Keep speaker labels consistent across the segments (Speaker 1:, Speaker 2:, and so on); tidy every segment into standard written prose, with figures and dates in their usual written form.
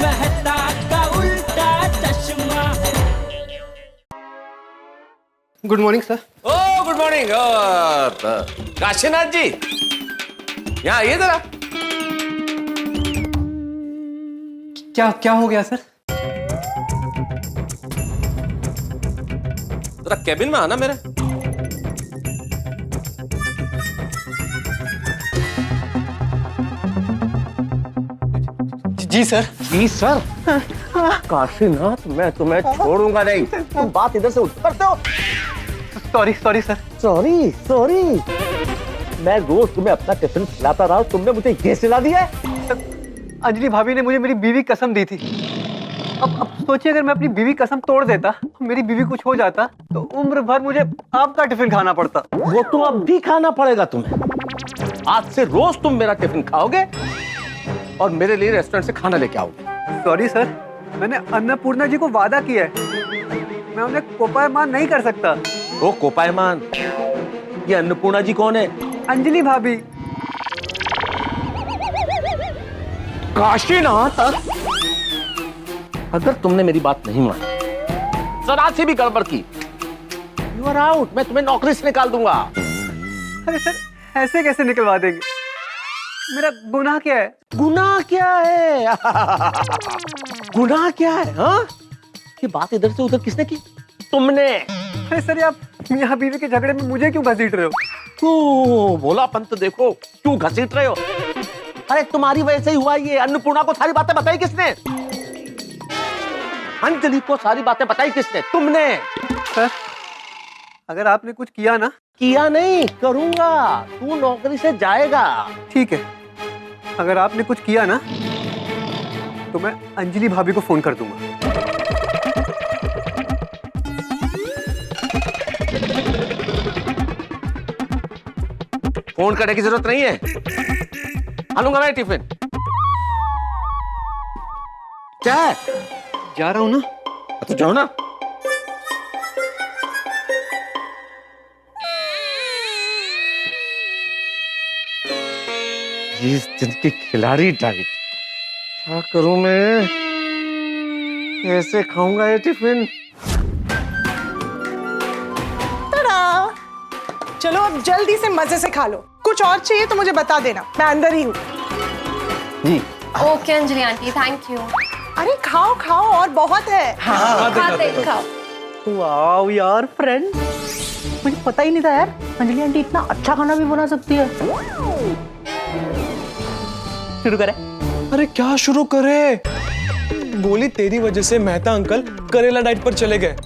Speaker 1: मेहता का उल्टा चश्मा।
Speaker 2: Good morning sir.
Speaker 3: Oh good morning Kashinath ji, यहाँ आइए जरा।
Speaker 2: क्या क्या हो गया सर?
Speaker 3: जरा केबिन में आना मेरे।
Speaker 2: जी सर।
Speaker 3: जी सर। काशीनाथ, मैं तुम्हें छोड़ूंगा नहीं। तुम बात इधर से उठ करते हो।
Speaker 2: Sorry sorry sir.
Speaker 3: Sorry sorry, मैं रोज तुम्हें अपना टिफिन खिलाता रहा, तुमने मुझे ये सिला दिया है।
Speaker 2: अंजलि भाभी ने मुझे मेरी बीवी कसम दी थी। अब सोचिए अगर मैं अपनी बीवी कसम तोड़ देता, मेरी बीवी कुछ हो जाता तो उम्र भर मुझे आपका टिफिन खाना पड़ता।
Speaker 3: वो तो अब भी खाना पड़ेगा तुम्हें। आज से रोज तुम मेरा टिफिन खाओगे और मेरे लिए रेस्टोरेंट से खाना लेके आओगे।
Speaker 2: सॉरी सर, मैंने अन्नपूर्णा जी को वादा किया है, मैं उन्हें कोपायमान नहीं कर सकता।
Speaker 3: वो कोपायमान? ये अन्नपूर्णा जी कौन है?
Speaker 2: अंजलि भाभी।
Speaker 3: काशीनाथ, अगर तुमने मेरी बात नहीं मानी, जरा सी भी गड़बड़ की, यू आर आउट। मैं तुम्हें नौकरी से निकाल दूंगा।
Speaker 2: अरे सर, ऐसे कैसे निकलवा देंगे? मेरा गुनाह क्या है?
Speaker 3: गुनाह क्या है? गुनाह क्या है? हाँ, ये बात इधर से उधर किसने की? तुमने।
Speaker 2: अरे सर, आप मियां बीवी के झगड़े में मुझे क्यों घसीट रहे हो?
Speaker 3: तू भोला पंत देखो, क्यों घसीट रहे हो? अरे तुम्हारी वजह से ही हुआ ये। अन्नपूर्णा को सारी बातें बताई किसने? अंजलि को सारी बातें बताई किसने? तुमने।
Speaker 2: सर, अगर आपने कुछ किया ना।
Speaker 3: किया नहीं, करूंगा। तू नौकरी से जाएगा।
Speaker 2: ठीक है, अगर आपने कुछ किया ना तो मैं अंजलि भाभी को फोन कर दूंगा।
Speaker 3: फोन करने की जरूरत नहीं है, आलूंगा मैं टिफिन। क्या है?
Speaker 2: जा रहा हूं ना।
Speaker 3: तो जाओ ना। इस दिन की खिलाड़ी डाइट, क्या करूं मैं? कैसे खाऊंगा ये टिफिन?
Speaker 4: चलो अब जल्दी से मजे से खा लो। कुछ और चाहिए तो मुझे बता देना, मैं अंदर ही हूँ।
Speaker 3: जी।
Speaker 5: Okay Anjali aunty, thank you.
Speaker 4: अरे खाओ खाओ, और बहुत है।
Speaker 5: हाँ, खाते खाओ।
Speaker 6: वाओ यार फ्रेंड, मुझे पता ही नहीं था यार अंजलि आंटी इतना अच्छा खाना भी बना सकती है। शुरू करें?
Speaker 7: अरे क्या शुरू करे? बोली तेरी वजह से मेहता अंकल करेला डाइट पर चले गए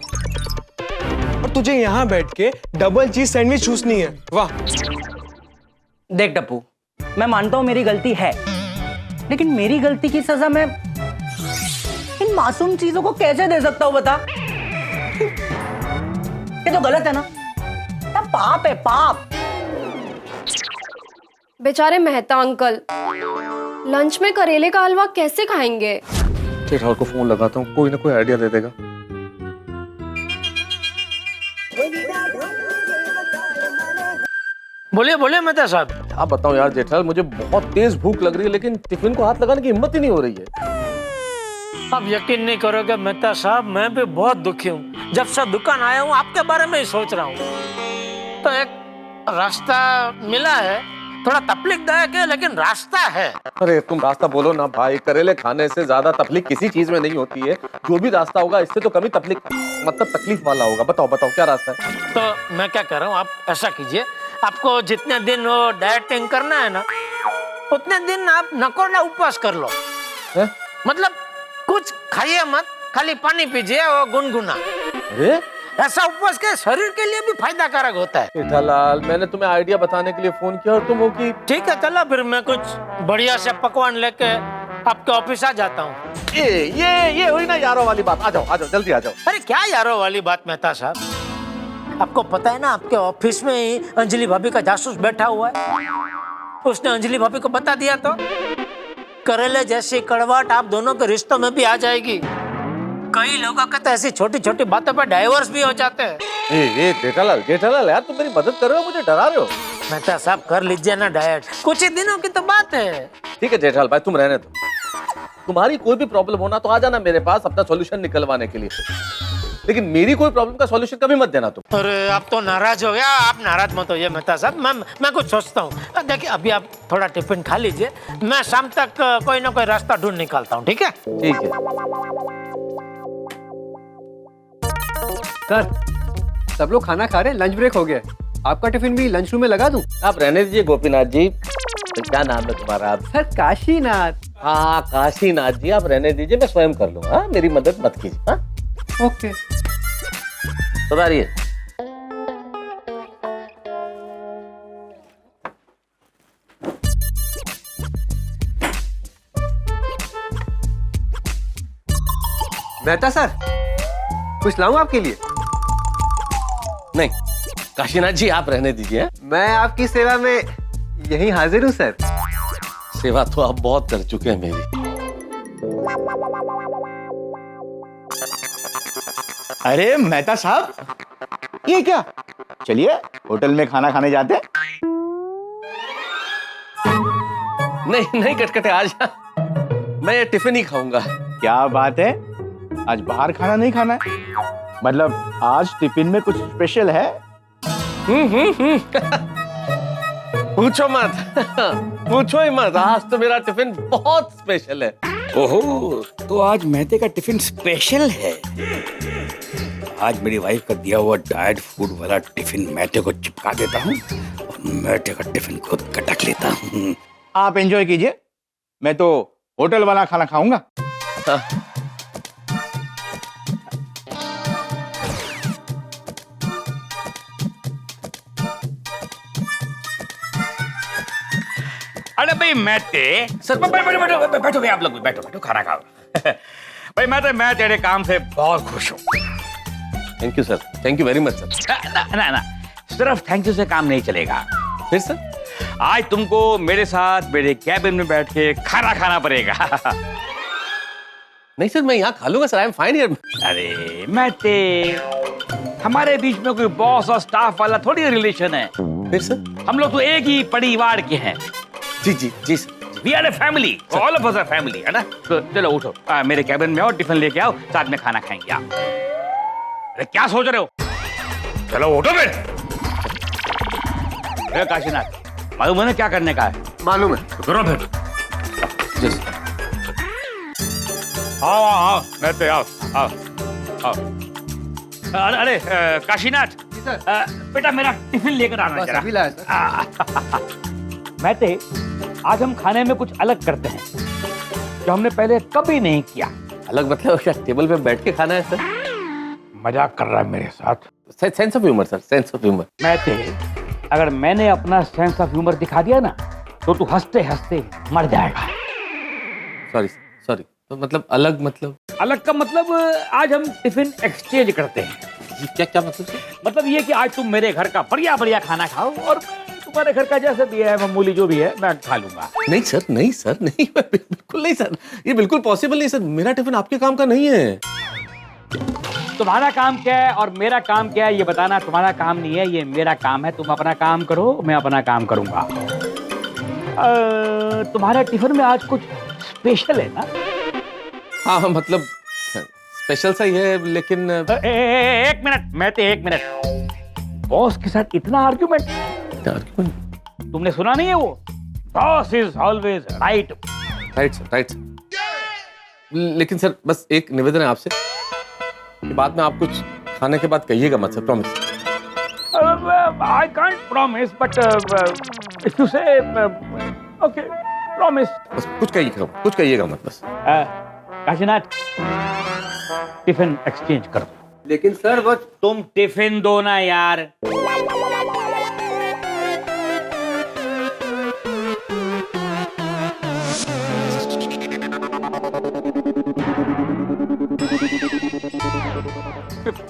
Speaker 7: और तुझे यहाँ बैठ के डबल चीज सैंडविच चूसनी है। वाह।
Speaker 6: देख डप्पू, मैं मानता हूं मेरी गलती है, लेकिन मेरी गलती की सजा मैं इन मासूम चीजों को कैसे दे सकता हूं बता? ये तो गलत है ना? पाप है, पाप।
Speaker 5: बेचारे मेहता अंकल लंच में करेले का हलवा कैसे खाएंगे?
Speaker 3: जेठाल को फोन लगाता हूँ, कोई ना कोई आइडिया दे देगा।
Speaker 8: बोलिए बोलिए मेहता साहब।
Speaker 3: आप बताओ यार जेठाल, मुझे बहुत तेज भूख लग रही है, लेकिन टिफिन को हाथ लगाने की हिम्मत ही नहीं हो रही है।
Speaker 8: आप यकीन नहीं करोगे मेहता साहब, मैं भी बहुत दुखी हूँ। जब से दुकान आया हूँ आपके बारे में ही सोच रहा हूँ। तो एक रास्ता मिला है, थोड़ा तकलीफदायक है लेकिन रास्ता है।
Speaker 3: अरे तुम रास्ता बोलो ना भाई, करेले खाने से ज्यादा तकलीफ किसी चीज में नहीं होती है। जो भी रास्ता होगा इससे तो कभी तकलीफ वाला होगा। बताओ बताओ क्या रास्ता है?
Speaker 8: तो मैं क्या कर रहा हूँ, आप ऐसा कीजिए, आपको जितने दिन वो डाइटिंग करना है ना, उतने दिन आप नकोरला उपवास कर लो।
Speaker 3: है?
Speaker 8: मतलब कुछ खाइए मत, खाली पानी पीजिए और गुनगुना।
Speaker 3: अरे
Speaker 8: ऐसा उपवास के शरीर के लिए भी फायदा कारक होता है।
Speaker 3: जेठालाल, मैंने तुम्हें आइडिया बताने के लिए फोन किया और तुम हो कि
Speaker 8: ठीक है, चलो फिर मैं कुछ बढ़िया से पकवान लेके आपके ऑफिस आ जाता हूँ।
Speaker 3: ये हुई ना यारों वाली बात। आ जाओ जल्दी आ जाओ।
Speaker 8: अरे क्या यारों वाली बात मेहता साहब, आपको पता है ना आपके ऑफिस में ही अंजलि भाभी का जासूस बैठा हुआ है। उसने अंजलि भाभी को बता दिया तो करेले जैसी कड़वाहट आप दोनों के रिश्तों में भी आ जाएगी। कई लोगों का तो ऐसी छोटी छोटी बातों पर डाइवोर्स भी हो जाते हैं।
Speaker 3: जेठालाल यार, तुम मेरी मदद कर रहे हो, मुझे डरा रहे हो।
Speaker 8: मेहता साहब कर लीजिए ना डाइट, कुछ ही दिनों की तो बात है।
Speaker 3: ठीक है जेठालाल भाई, तुम रहने दो। तुम्हारी कोई भी प्रॉब्लम हो ना तो आ जाना मेरे पास अपना सॉल्यूशन निकलवाने के लिए, लेकिन मेरी कोई प्रॉब्लम का सॉल्यूशन कभी मत देना तुम।
Speaker 8: अरे आप तो नाराज हो गया, आप नाराज मत होइए मेहता साहब, मैं कुछ सोचता हूँ। देखिए अभी आप थोड़ा टिफिन खा लीजिए, मैं शाम तक कोई ना कोई रास्ता ढूंढ निकालता हूँ, ठीक है?
Speaker 3: ठीक है
Speaker 2: सर, सब लोग खाना खा रहे हैं, लंच ब्रेक हो गया है। आपका टिफिन भी लंच रूम में लगा दूं?
Speaker 3: आप रहने दीजिए गोपीनाथ जी। क्या नाम है तुम्हारा? आप?
Speaker 2: सर काशीनाथ।
Speaker 3: हाँ काशीनाथ जी, आप रहने दीजिए, मैं स्वयं कर लूंगा। हाँ? मेरी मदद मत कीजिए। हाँ?
Speaker 2: ओके।
Speaker 3: सुधारिए।
Speaker 2: मेहता सर, कुछ लाऊं आपके लिए?
Speaker 3: नहीं काशीनाथ जी, आप रहने दीजिए। हाँ?
Speaker 2: मैं आपकी सेवा में यहीं हाजिर हूँ सर।
Speaker 3: सेवा तो आप बहुत कर चुके हैं मेरी।
Speaker 9: अरे मेहता साहब, ये क्या? चलिए होटल में खाना खाने जाते हैं।
Speaker 3: नहीं नहीं कटकटे, आज मैं ये टिफिन ही खाऊंगा।
Speaker 9: क्या बात है, आज बाहर खाना नहीं खाना है? मतलब आज टिफिन में कुछ स्पेशल है?
Speaker 3: पूछो मत पूछो ही मत, आज तो मेरा टिफिन बहुत स्पेशल है।
Speaker 10: ओहो, तो आज मेहते का टिफिन स्पेशल है। आज मेरी वाइफ का दिया हुआ डाइट फूड वाला टिफिन मेहते को चिपका देता हूँ और मेहते का टिफिन खुद कटक लेता हूँ।
Speaker 9: आप एंजॉय कीजिए, मैं तो होटल वाला खाना खाऊंगा।
Speaker 10: अरे भाई मेहते सर, बैठो भाई, आप लोग भी बैठो खाना खाओ। भाई मैं तेरे काम से बहुत खुश हूँ।
Speaker 3: Thank you sir, thank you very much sir.
Speaker 10: ना सिर्फ थैंक यू से काम नहीं चलेगा।
Speaker 3: फिर सर?
Speaker 10: आज तुमको मेरे साथ मेरे कैबिन में बैठ के खाना खाना पड़ेगा।
Speaker 3: नहीं सर, मैं यहाँ खा लूंगा sir, I am fine here.
Speaker 10: अरे मेहते, हमारे बीच में कोई बॉस और स्टाफ वाला थोड़ी रिलेशन है।
Speaker 3: फिर सर?
Speaker 10: हम लोग तो एक ही परिवार के हैं।
Speaker 3: जी जी जी sir.
Speaker 10: We are a family, all of us are family, है ना? तो चलो उठो, मेरे कैबिन में आओ, टिफिन लेके आओ, साथ में खाना खाएंगे आप। अरे क्या सोच रहे हो? चलो उठो फिर। काशीनाथ, मालूम है ना क्या करने का है?
Speaker 2: मालूम है।
Speaker 10: तो करो फिर।
Speaker 3: जी सर।
Speaker 10: आओ बैठते, आओ। अरे काशीनाथ, बेटा मेरा टिफिन लेकर आना जरा।
Speaker 2: अभी लाया सर।
Speaker 10: मेहते, आज हम खाने में कुछ अलग करते हैं जो हमने पहले कभी नहीं किया।
Speaker 3: अलग मतलब क्या, टेबल पे बैठ के खाना है सर?
Speaker 10: मजाक कर रहा है मेरे साथ?
Speaker 3: Sense of humour sir, sense of humour.
Speaker 10: मेहते, अगर मैंने अपना सेंस ऑफ ह्यूमर दिखा दिया ना तो तू हंसते हंसते मर जाएगा।
Speaker 3: सॉरी, तो मतलब अलग
Speaker 10: का मतलब आज हम टिफिन एक्सचेंज करते हैं।
Speaker 3: ये क्या मतलब सर?
Speaker 10: मतलब ये कि आज तुम मेरे घर का बढ़िया खाना खाओ और तुम्हारे घर का जैसा भी है, मामूली जो भी है, मैं खा लूंगा।
Speaker 3: नहीं सर, बिल्कुल नहीं सर, ये बिल्कुल पॉसिबल नहीं सर। मेरा टिफिन आपके काम का नहीं है।
Speaker 10: तुम्हारा काम क्या है और मेरा काम क्या है ये बताना तुम्हारा काम नहीं है, ये मेरा काम है। तुम अपना काम करो, मैं अपना काम करूंगा। तुम्हारे टिफिन में आज कुछ स्पेशल है ना?
Speaker 3: हाँ मतलब स्पेशल सा ही है, लेकिन
Speaker 10: एक मिनट मेहते, एक मिनट। बॉस के साथ इतना आर्ग्यूमेंट? तुमने सुना नहीं है वो? Boss is always right.
Speaker 3: Right sir. लेकिन सर बस एक निवेदन है आपसे, बाद में आप कुछ खाने के बाद कहिएगा मत sir, promise.
Speaker 10: I can't promise but if you से ओके, प्रॉमिस।
Speaker 3: बस कुछ कहिएगा मत बस।
Speaker 10: काशीनाथ, टिफिन एक्सचेंज कर दो।
Speaker 2: लेकिन सर वो
Speaker 10: तुम टिफिन दो ना यार।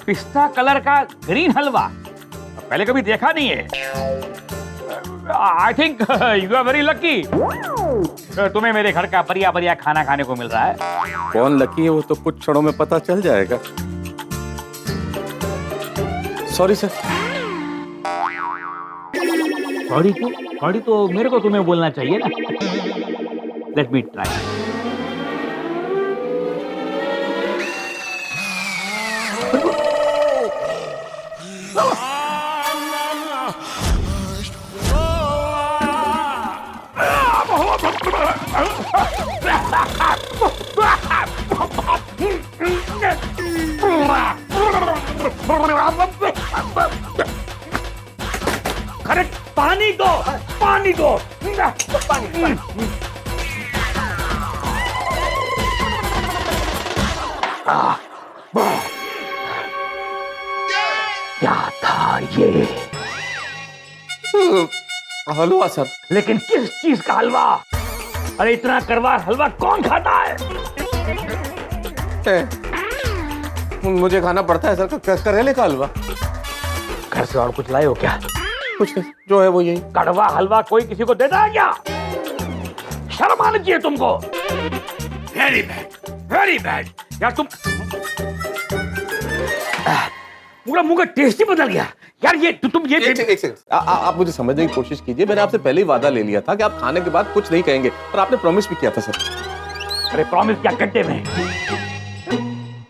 Speaker 10: पिस्ता कलर का ग्रीन हलवा पहले कभी देखा नहीं है। I think you are very lucky, तुम्हें मेरे घर का बढ़िया खाना खाने को मिल रहा है।
Speaker 3: कौन लकी है वो तो कुछ क्षणों में पता चल जाएगा। Sorry sir.
Speaker 10: सॉरी क्यों? सॉरी तो मेरे को तुम्हें बोलना चाहिए ना। Let me try. अरे पानी दो, पानी दो, पानी। क्या था ये?
Speaker 3: हलवा सर।
Speaker 10: लेकिन किस चीज का हलवा? अरे इतना करवा हलवा कौन खाता है?
Speaker 3: मुझे खाना पड़ता है सर, करेले का हलवा।
Speaker 10: घर से और कुछ लाए हो क्या?
Speaker 3: कुछ नहीं, जो है वो यही।
Speaker 10: कड़वा हलवा कोई किसी को देता है क्या? शर्म आनी चाहिए तुमको। Very bad, very bad. यार तुम पूरा मुंह का टेस्ट ही बदल गया यार। ये तुम ये
Speaker 3: एक सेकंड, आप मुझे समझने की कोशिश कीजिए। मैंने आपसे पहले ही वादा ले लिया था कि आप खाने के बाद कुछ नहीं कहेंगे, और आपने प्रॉमिस भी किया था सर।
Speaker 10: अरे प्रॉमिस क्या गड्ढे में?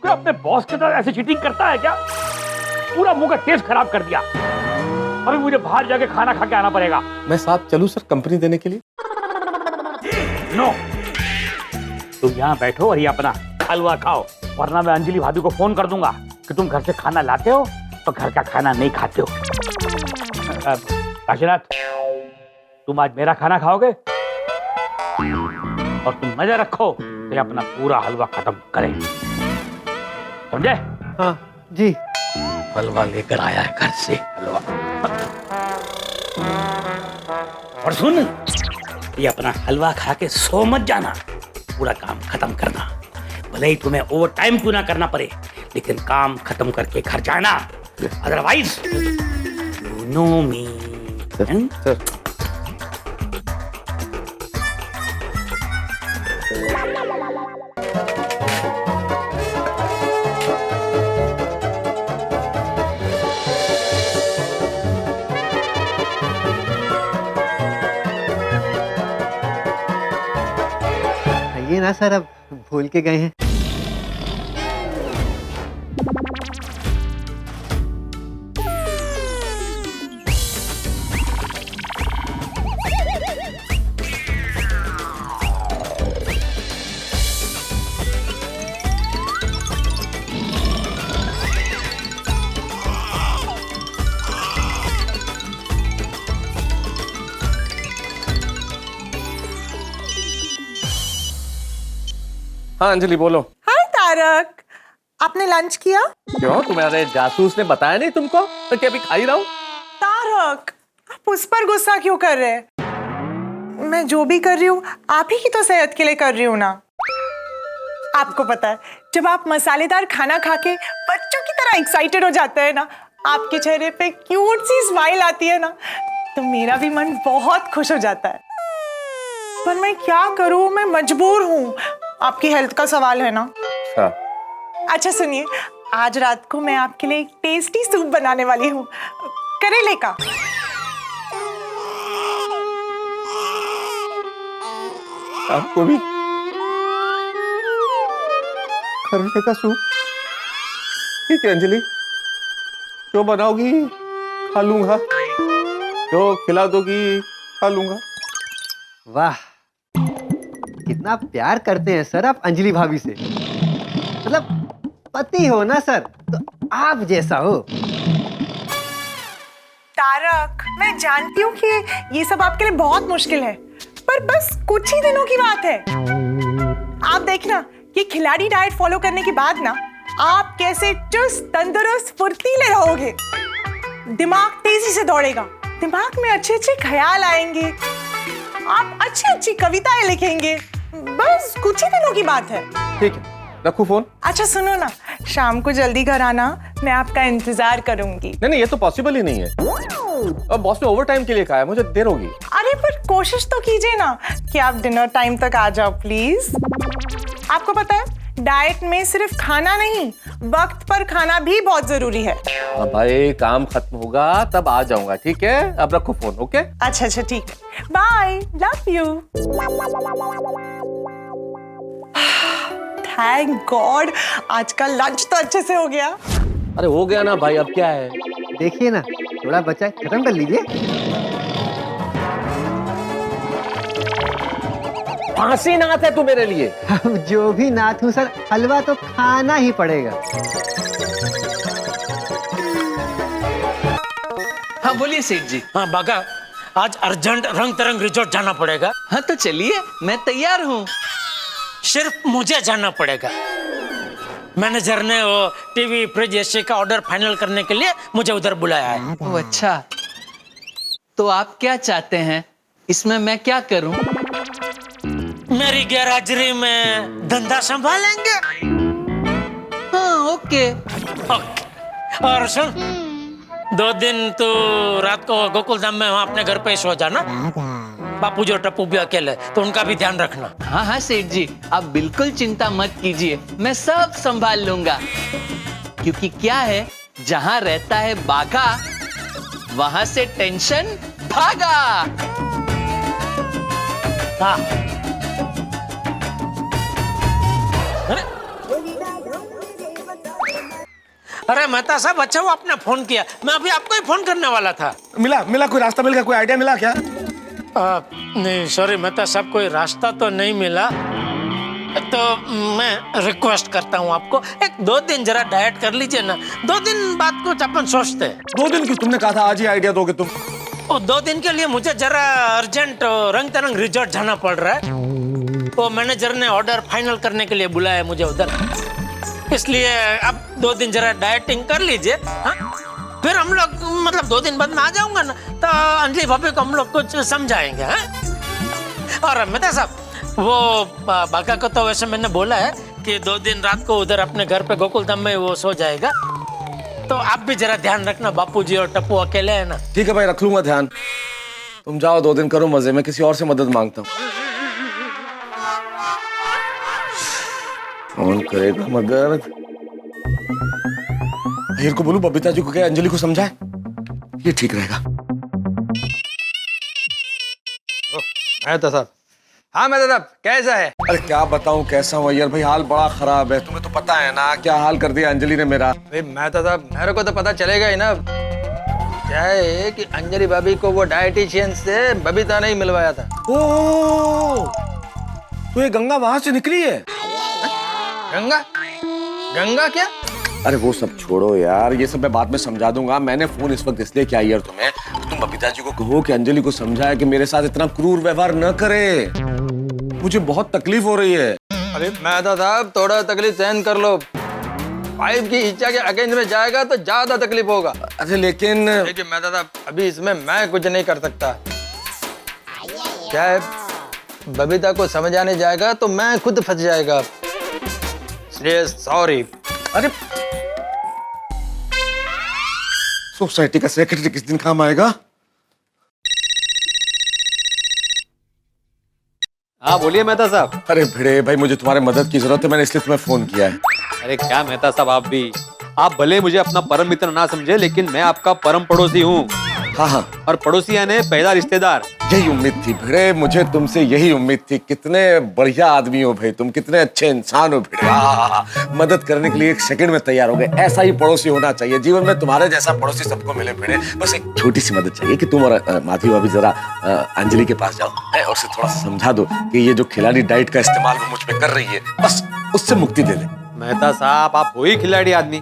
Speaker 10: कोई अपने बॉस के साथ ऐसे चीटिंग करता है क्या? पूरा मुंह का टेस्ट खराब कर दिया। अभी मुझे बाहर जाके खाना खा के आना पड़ेगा।
Speaker 3: मैं साथ चलूं सर कंपनी देने के लिए?
Speaker 10: नो, तुम यहाँ बैठो और ये अपना हलवा खाओ, वरना मैं अंजलि भाभी को फोन कर दूंगा कि तुम घर से खाना लाते हो तो घर का खाना नहीं खाते हो। काशीनाथ, तुम आज मेरा खाना खाओगे और तुम मजा रखो तो अपना पूरा हलवा खत्म करें, समझे?
Speaker 2: हाँ जी।
Speaker 10: हलवा लेकर आया है घर से, हलवा। और सुन, ये अपना हलवा खा के सो मत जाना, पूरा काम खत्म करना। भले ही तुम्हें ओवर टाइम क्यों ना करना पड़े, लेकिन काम खत्म करके घर जाना, otherwise you know me.
Speaker 3: Sir
Speaker 2: ये ना सर, अब भूल के गए हैं।
Speaker 3: हाँ अंजलि बोलो।
Speaker 4: हाय तारक, आपने लंच किया?
Speaker 3: क्यों, तुम्हारे जासूस ने बताया नहीं तुमको? तो क्या अभी खा ही रहा हूँ।
Speaker 4: तारक, आप उस पर गुस्सा क्यों कर रहे हैं? मैं जो भी कर रही हूँ आप ही की तो सेहत के लिए कर रही हूँ ना। आपको पता है, जब आप मसालेदार खाना खा के बच्चों की तरह एक्साइटेड हो जाते हैं ना, आपके चेहरे पे क्यूट सी स्माइल आती है ना, तो मेरा भी मन बहुत खुश हो जाता है। पर मैं क्या करूँ, मैं मजबूर हूँ। आपकी हेल्थ का सवाल है ना। अच्छा सुनिए, आज रात को मैं आपके लिए एक टेस्टी सूप बनाने वाली हूँ, करेले का।
Speaker 3: आपको भी करेले का सूप? ठीक है अंजलि, जो बनाओगी खा लूंगा, जो खिला दोगी खा लूंगा।
Speaker 2: वाह, कितना प्यार करते हैं सर आप अंजलि भाभी से। मतलब पति हो ना सर, तो आप जैसा हो।
Speaker 4: तारक, मैं जानती हूँ कि ये सब आपके लिए बहुत मुश्किल है, पर बस कुछ ही दिनों की बात है। आप देखना, ये खिलाड़ी डाइट फॉलो करने के बाद ना, आप कैसे चुस्त, तंदुरुस्त, फुर्तीले रहोगे। दिमाग तेजी से दौड़ेगा, दिमाग में अच्छे अच्छे ख्याल आएंगे, आप अच्छी अच्छी कविताएं लिखेंगे। बस कुछ ही दिनों की बात है।
Speaker 3: ठीक है, रखूं फोन?
Speaker 4: अच्छा सुनो ना, शाम को जल्दी घर आना, मैं आपका इंतजार करूंगी।
Speaker 3: नहीं, ये तो पॉसिबल ही नहीं है। अब बॉस ने ओवर टाइम के लिए कहा है, मुझे देर होगी।
Speaker 4: अरे पर कोशिश तो कीजिए ना कि आप डिनर टाइम तक आ जाओ प्लीज। आपको पता है, डाइट में सिर्फ खाना नहीं, वक्त पर खाना भी बहुत जरूरी है।
Speaker 3: हाँ भाई, काम खत्म होगा तब आ जाऊंगा, ठीक है? अब रखो फोन, ओके?
Speaker 4: अच्छा अच्छा ठीक है, bye, love you. Thank God, आज का लंच तो अच्छे से हो गया।
Speaker 3: अरे हो गया ना भाई, अब क्या है?
Speaker 2: देखिए ना, थोड़ा बचा है, खत्म कर लीजिए।
Speaker 3: फांसी नाथ है तू मेरे लिए।
Speaker 2: जो भी नाथ हूँ सर, हलवा तो खाना ही पड़ेगा।
Speaker 11: हाँ बोलिए सेठ जी।
Speaker 8: हाँ बागा, आज अर्जेंट रंग तरंग रिजॉर्ट जाना पड़ेगा।
Speaker 11: हाँ तो चलिए, मैं तैयार हूँ।
Speaker 8: सिर्फ मुझे जाना पड़ेगा। मैनेजर ने वो टीवी फ्रिज एसी का ऑर्डर फाइनल करने के लिए मुझे उधर बुलाया है।
Speaker 11: ओह अच्छा, तो आप क्या चाहते हैं? इसमें मैं क्या करूं?
Speaker 8: मेरी गैरहाजिरी में धंधा संभालेंगे।
Speaker 11: हाँ ओके।
Speaker 8: ओके। और सुन, 2 दिन तो रात को गोकुल धाम में वहाँ अपने घर पे सो जाना। बापू जो टप्पू भी अकेले, तो उनका भी ध्यान रखना।
Speaker 11: हाँ हाँ सेठ जी, आप बिल्कुल चिंता मत कीजिए, मैं सब संभाल लूंगा। क्योंकि क्या है, जहाँ रहता है बाघा वहां से टेंशन भागा।
Speaker 8: हाँ। अरे मेहता साहब, अच्छा वो आपने फोन किया, मैं अभी आपको ही फोन करने वाला था।
Speaker 3: मिला कोई रास्ता मिल गया, कोई आइडिया मिला क्या?
Speaker 8: नहीं सॉरी मेहता साहब, कोई रास्ता तो नहीं मिला। तो मैं रिक्वेस्ट करता हूँ आपको, 1-2 दिन जरा डाइट कर लीजिए ना। 2 दिन बाद कुछ अपन सोचते हैं।
Speaker 3: 2 दिन क्यों? तुमने कहा था आज ही आइडिया दोगे तुम।
Speaker 8: 2 दिन के लिए मुझे जरा अर्जेंट रंग तरंग रिजॉर्ट जाना पड़ रहा है। तो मैनेजर ने ऑर्डर फाइनल करने के लिए बुलाया है मुझे उधर, इसलिए अब 2 दिन जरा डाइटिंग कर लीजिए। हाँ, फिर हम लोग मतलब 2 दिन बाद में आ जाऊंगा ना, तो अंजलि भाभी को हम लोग कुछ समझाएंगे। हाँ? और मेहता साहब, वो बाका को तो वैसे मैंने बोला है कि 2 दिन रात को उधर अपने घर पे गोकुल धाम में वो सो जाएगा। तो आप भी जरा ध्यान रखना, बापूजी और टप्पू अकेले है ना।
Speaker 3: ठीक है भाई, रख लूंगा ध्यान। तुम जाओ, 2 दिन करो मजे में, किसी और से मदद मांगता हूँ। कौन करेगा मदद? हीर को बोलूं, बबीता जी को क्या अंजलि को समझाए, ये ठीक रहेगा।
Speaker 7: मेहता साहब। हाँ मेहता साहब, कैसा है?
Speaker 3: अरे क्या बताऊं कैसा हूँ यार भाई, हाल बड़ा खराब है। तुम्हें तो पता है ना क्या हाल कर दिया अंजलि ने मेरा।
Speaker 7: मेहता साहब, मेरे को तो पता चलेगा ही ना। क्या है कि अंजलि भाभी को वो डाइटिशियन से बबीता ने ही मिलवाया था।
Speaker 3: ओ, तो ये गंगा वहां से निकली है?
Speaker 7: गंगा? गंगा क्या?
Speaker 3: अरे वो सब छोड़ो यार, ये सब मैं बाद में समझा दूंगा। मैंने फोन इस वक्त इसलिए किया यार तुम्हें, तुम बबीता जी को कहो कि अंजलि को समझाए कि मेरे साथ इतना क्रूर व्यवहार न करे। मुझे बहुत तकलीफ हो रही है।
Speaker 7: अरे मेहता साहब, थोड़ा तकलीफ सहन कर लो। वाइफ की इच्छा के अगेंस्ट में जाएगा तो ज्यादा तकलीफ होगा।
Speaker 3: अरे लेकिन
Speaker 7: देखिए मेहता साहब, अभी इसमें मैं कुछ नहीं कर सकता। क्या है, बबीता को समझाने जाएगा तो मैं खुद फंस जाएगा। सॉरी।
Speaker 3: अरे सोसाइटी का सेक्रेटरी किस दिन काम आएगा?
Speaker 2: हाँ बोलिए मेहता साहब।
Speaker 3: अरे भिड़े भाई, मुझे तुम्हारे मदद की जरूरत है, मैंने इसलिए तुम्हें फोन किया है।
Speaker 2: अरे क्या मेहता साहब, आप भले मुझे अपना परम मित्र ना समझे, लेकिन मैं आपका परम पड़ोसी हूँ।
Speaker 3: हाँ हाँ,
Speaker 2: और पड़ोसी यानी पहला रिश्तेदार।
Speaker 3: यही उम्मीद थी भिड़े, मुझे तुमसे यही उम्मीद थी। कितने बढ़िया आदमी हो भाई तुम, कितने अच्छे इंसान हो भिड़े। मदद करने के लिए 1 सेकंड में तैयार हो गए। ऐसा ही पड़ोसी होना चाहिए जीवन में। तुम्हारे जैसा पड़ोसी सबको मिले भिड़े। बस एक छोटी सी मदद चाहिए कि तुम और माधवी भाभी जरा अंजलि के पास जाओ और उसे थोड़ा सा समझा दो कि ये जो खिलाड़ी डाइट का इस्तेमाल वो मुझ पे कर रही है, बस उससे मुक्ति दे दे।
Speaker 2: मेहता साहब, आप हो ही खिलाड़ी आदमी,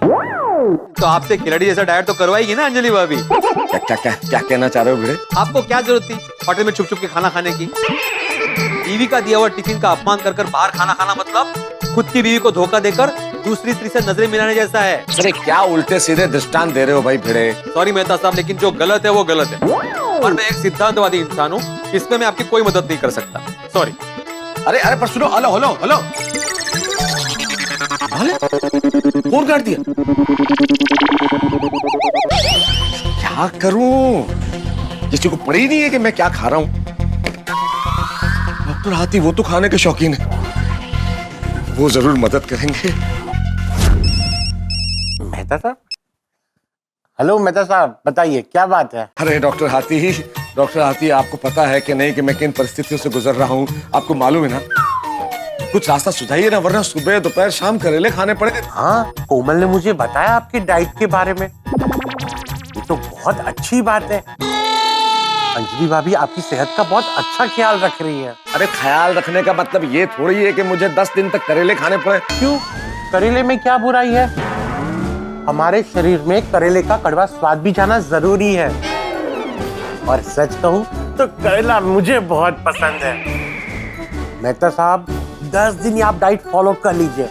Speaker 2: तो आपसे खिलाड़ी जैसा डाइट तो करवाएगी ना अंजलि भाभी।
Speaker 3: क्या कहना चाह रहे हो भिड़े?
Speaker 2: आपको क्या जरूरत थी होटल में छुप छुप के खाना खाने की? बीवी का दिया हुआ टिफिन का अपमान कर कर बाहर खाना खाना मतलब खुद की बीवी को धोखा देकर दूसरी स्त्री से नजरें मिलाने जैसा है।
Speaker 3: अरे क्या उल्टे सीधे दृष्टांत दे रहे हो भाई भिड़े।
Speaker 2: सॉरी मेहता साहब, लेकिन जो गलत है वो गलत है, और मैं एक सिद्धांतवादी इंसान हूँ, इसमें मैं आपकी कोई मदद नहीं कर सकता। सॉरी।
Speaker 3: अरे पर सुनो, हेलो हेलो हेलो, फोन काट दिया। क्या करूं? किसी को पड़ी नहीं है कि मैं क्या खा रहा हूं। डॉक्टर हाथी वो तो खाने के शौकीन है, वो जरूर मदद करेंगे।
Speaker 12: मेहता साहब, हेलो मेहता साहब, बताइए क्या बात है?
Speaker 3: अरे डॉक्टर हाथी, आपको पता है कि नहीं कि मैं किन परिस्थितियों से गुजर रहा हूँ? आपको मालूम है ना? कुछ रास्ता सुझाइए ना, वरना सुबह दोपहर शाम करेले खाने पड़ेंगे।
Speaker 12: हाँ, कोमल ने मुझे बताया आपकी डाइट के बारे में। ये तो बहुत अच्छी बात है। अंजलि भाभी आपकी सेहत का बहुत अच्छा ख्याल रख रही है।
Speaker 3: अरे ख्याल रखने का मतलब ये थोड़ी है कि मुझे 10 दिन तक करेले खाने पड़े।
Speaker 12: क्यों? करेले में क्या बुराई है? हमारे शरीर में करेले का कड़वा स्वाद भी जाना जरूरी है। और सच कहूं तो करेला मुझे बहुत पसंद है। मेहता साहब 10 दिन आप डाइट फॉलो कर लीजिए,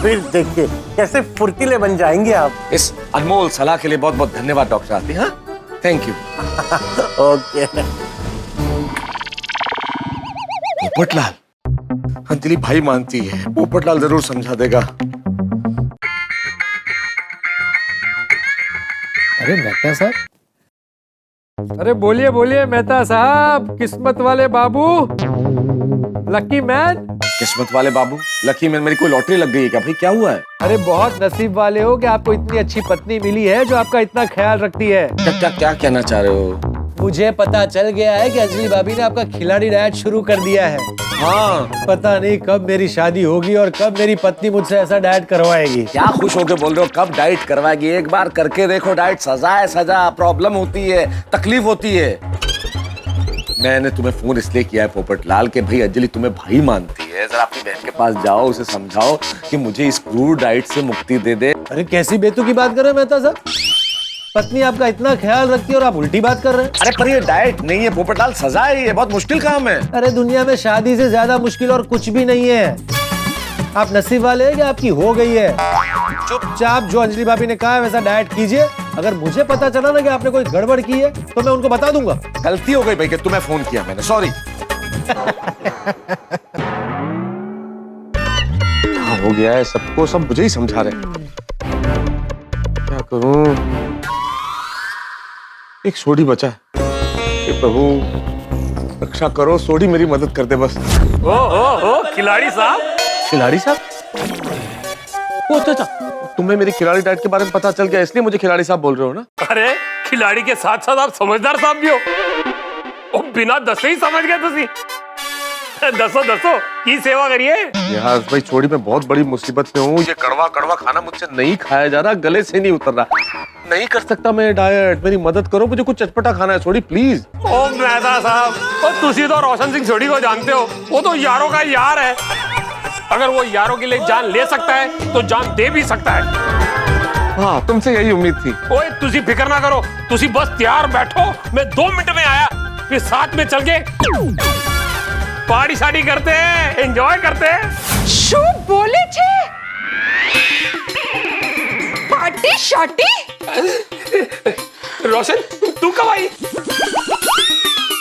Speaker 12: फिर देखिए कैसे फुर्तीले बन जाएंगे आप।
Speaker 3: इस अनमोल सलाह के लिए बहुत बहुत धन्यवाद डॉक्टर आरती। हाँ, thank you.
Speaker 12: Okay.
Speaker 3: Popatlal, Anjali भाई मानती है, पोपटलाल जरूर समझा देगा।
Speaker 13: अरे मेहता साहब, अरे बोलिए बोलिए मेहता साहब, किस्मत वाले बाबू, लकी मैन।
Speaker 3: किस्मत वाले बाबू, लकी मैन, मेरी कोई लॉटरी लग गई है क्या भाई? क्या हुआ है?
Speaker 13: अरे बहुत नसीब वाले हो कि आपको इतनी अच्छी पत्नी मिली है जो आपका इतना ख्याल रखती है।
Speaker 3: क्या कहना चाह रहे हो?
Speaker 13: मुझे पता चल गया है कि अंजलि भाभी ने आपका खिलाड़ी डाइट शुरू कर दिया है।
Speaker 3: हाँ,
Speaker 13: पता नहीं कब मेरी शादी होगी और कब मेरी पत्नी मुझसे ऐसा डाइट करवाएगी।
Speaker 3: क्या खुश होके बोल रहे हो? कब डाइट करवाएगी? एक बार करके देखो डाइट। सजा है सजा, प्रॉब्लम होती है, तकलीफ होती है। मैंने तुम्हें फोन इसलिए किया है पोपटलाल के भाई अंजलि तुम्हें भाई मानती है, जरा अपनी बहन के पास जाओ, उसे समझाओ कि मुझे इस क्रूर डाइट से मुक्ति दे दे।
Speaker 13: अरे कैसी बेतुकी बात कर रहे हैं मेहता साहब? पत्नी आपका इतना ख्याल रखती है और आप उल्टी बात कर रहे हैं।
Speaker 3: अरे पर ये डाइट नहीं है पोपटलाल, सजा है, ये बहुत मुश्किल काम है।
Speaker 13: अरे दुनिया में शादी से ज्यादा मुश्किल और कुछ भी नहीं है। आप नसीब वाले हैं कि आपकी हो गई है। चुपचाप जो अंजलि भाभी ने कहा है वैसा डाइट कीजिए। अगर मुझे पता चला ना कि आपने कोई गड़बड़ की है तो मैं उनको बता दूंगा।
Speaker 3: गलती हो गई भाई कि तुम्हें फोन किया मैंने, सॉरी। हो गया है, सबको सब मुझे ही समझा रहे। क्या करूं? एक सोडी बचा है। हे प्रभु रक्षा करो, सोडी मेरी मदद कर दे बस।
Speaker 14: ओ खिलाड़ी साहब।
Speaker 3: खिलाड़ी साहब? ओ चाचा, तुम्हें मेरी खिलाड़ी डाइट के बारे में पता चल गया, इसलिए मुझे खिलाड़ी साहब बोल रहे हो ना?
Speaker 14: अरे खिलाड़ी के साथ साथ आप समझदार साहब भी हो। ओ, बिना दसे ही समझ गए तुसी। दसो दसो की सेवा करिए।
Speaker 3: यार भाई छोड़ी, मैं बहुत बड़ी मुसीबत में हूँ। ये कड़वा कड़वा खाना मुझसे नहीं खाया जा रहा, गले से नहीं उतर रहा। नहीं कर सकता मैं डाइट, मेरी मदद करो, मुझे कुछ चटपटा खाना है। छोड़ी प्लीज।
Speaker 14: ओ मेहता साहब, ओ तुसी तो रोशन सिंह सोडी को जानते हो, वो तो यारों का यार है। अगर वो यारों के लिए जान ले सकता है तो जान दे भी सकता है।
Speaker 3: हाँ, तुमसे यही उम्मीद थी।
Speaker 14: ओए तुसी फिक्र ना करो, तुसी बस तैयार बैठो, मैं 2 मिनट में आया, फिर साथ में चल के पार्टी शादी करते हैं, एंजॉय करते हैं।
Speaker 15: शू बोले छे? पार्टी शादी?
Speaker 14: रोशन तू कब आई?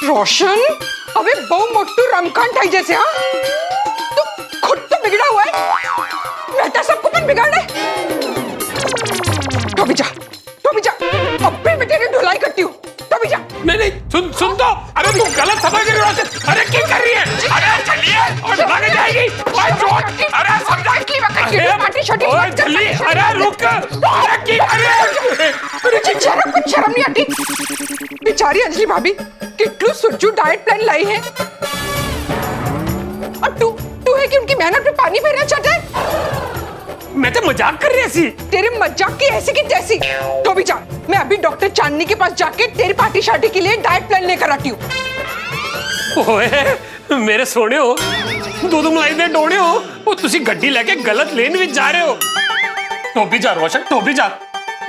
Speaker 15: रोशन अबे बहु मोटू रमकान ठाई जैसे। हाँ तू खुद तो बिगड़ा हुआ है, मेहता सबको मन बिगाड़े। तो भी जा अब भी मैं तेरी धुलाई करती हूँ। तो भी जा।
Speaker 14: नहीं सुन तो। अरे तू गलत समझ रही है रोशन। अरे क्या कर रही है? अरे चलिए और भाग जाएगी। अरे समझा
Speaker 15: पार्टी शादी
Speaker 14: मत कर। अरे रुक। अरे क्या कर रही है?
Speaker 15: तुझे जरा कुछ शर्म नहीं आती? बेचारी अंजलि भाभी कितलू सुज्जू डाइट प्लान लाई है और तू है कि उनकी मेहनत पे पानी फेरना चाहता है?
Speaker 14: मैं तो मजाक कर रही थी।
Speaker 15: तेरे मजाक की ऐसी की तैसी। तो भी जा, मैं अभी डॉक्टर चांदनी के पास जाके तेरी पार्टी शादी के लिए डाइट प्लान लेकर आती हूँ।
Speaker 14: ओए मेरे सोने हो, दूध मलाई दे डोने हो, वो तुसी गड्डी लेके गलत लेन में जा रहे हो। तो भी जा रोशन, तो भी जा।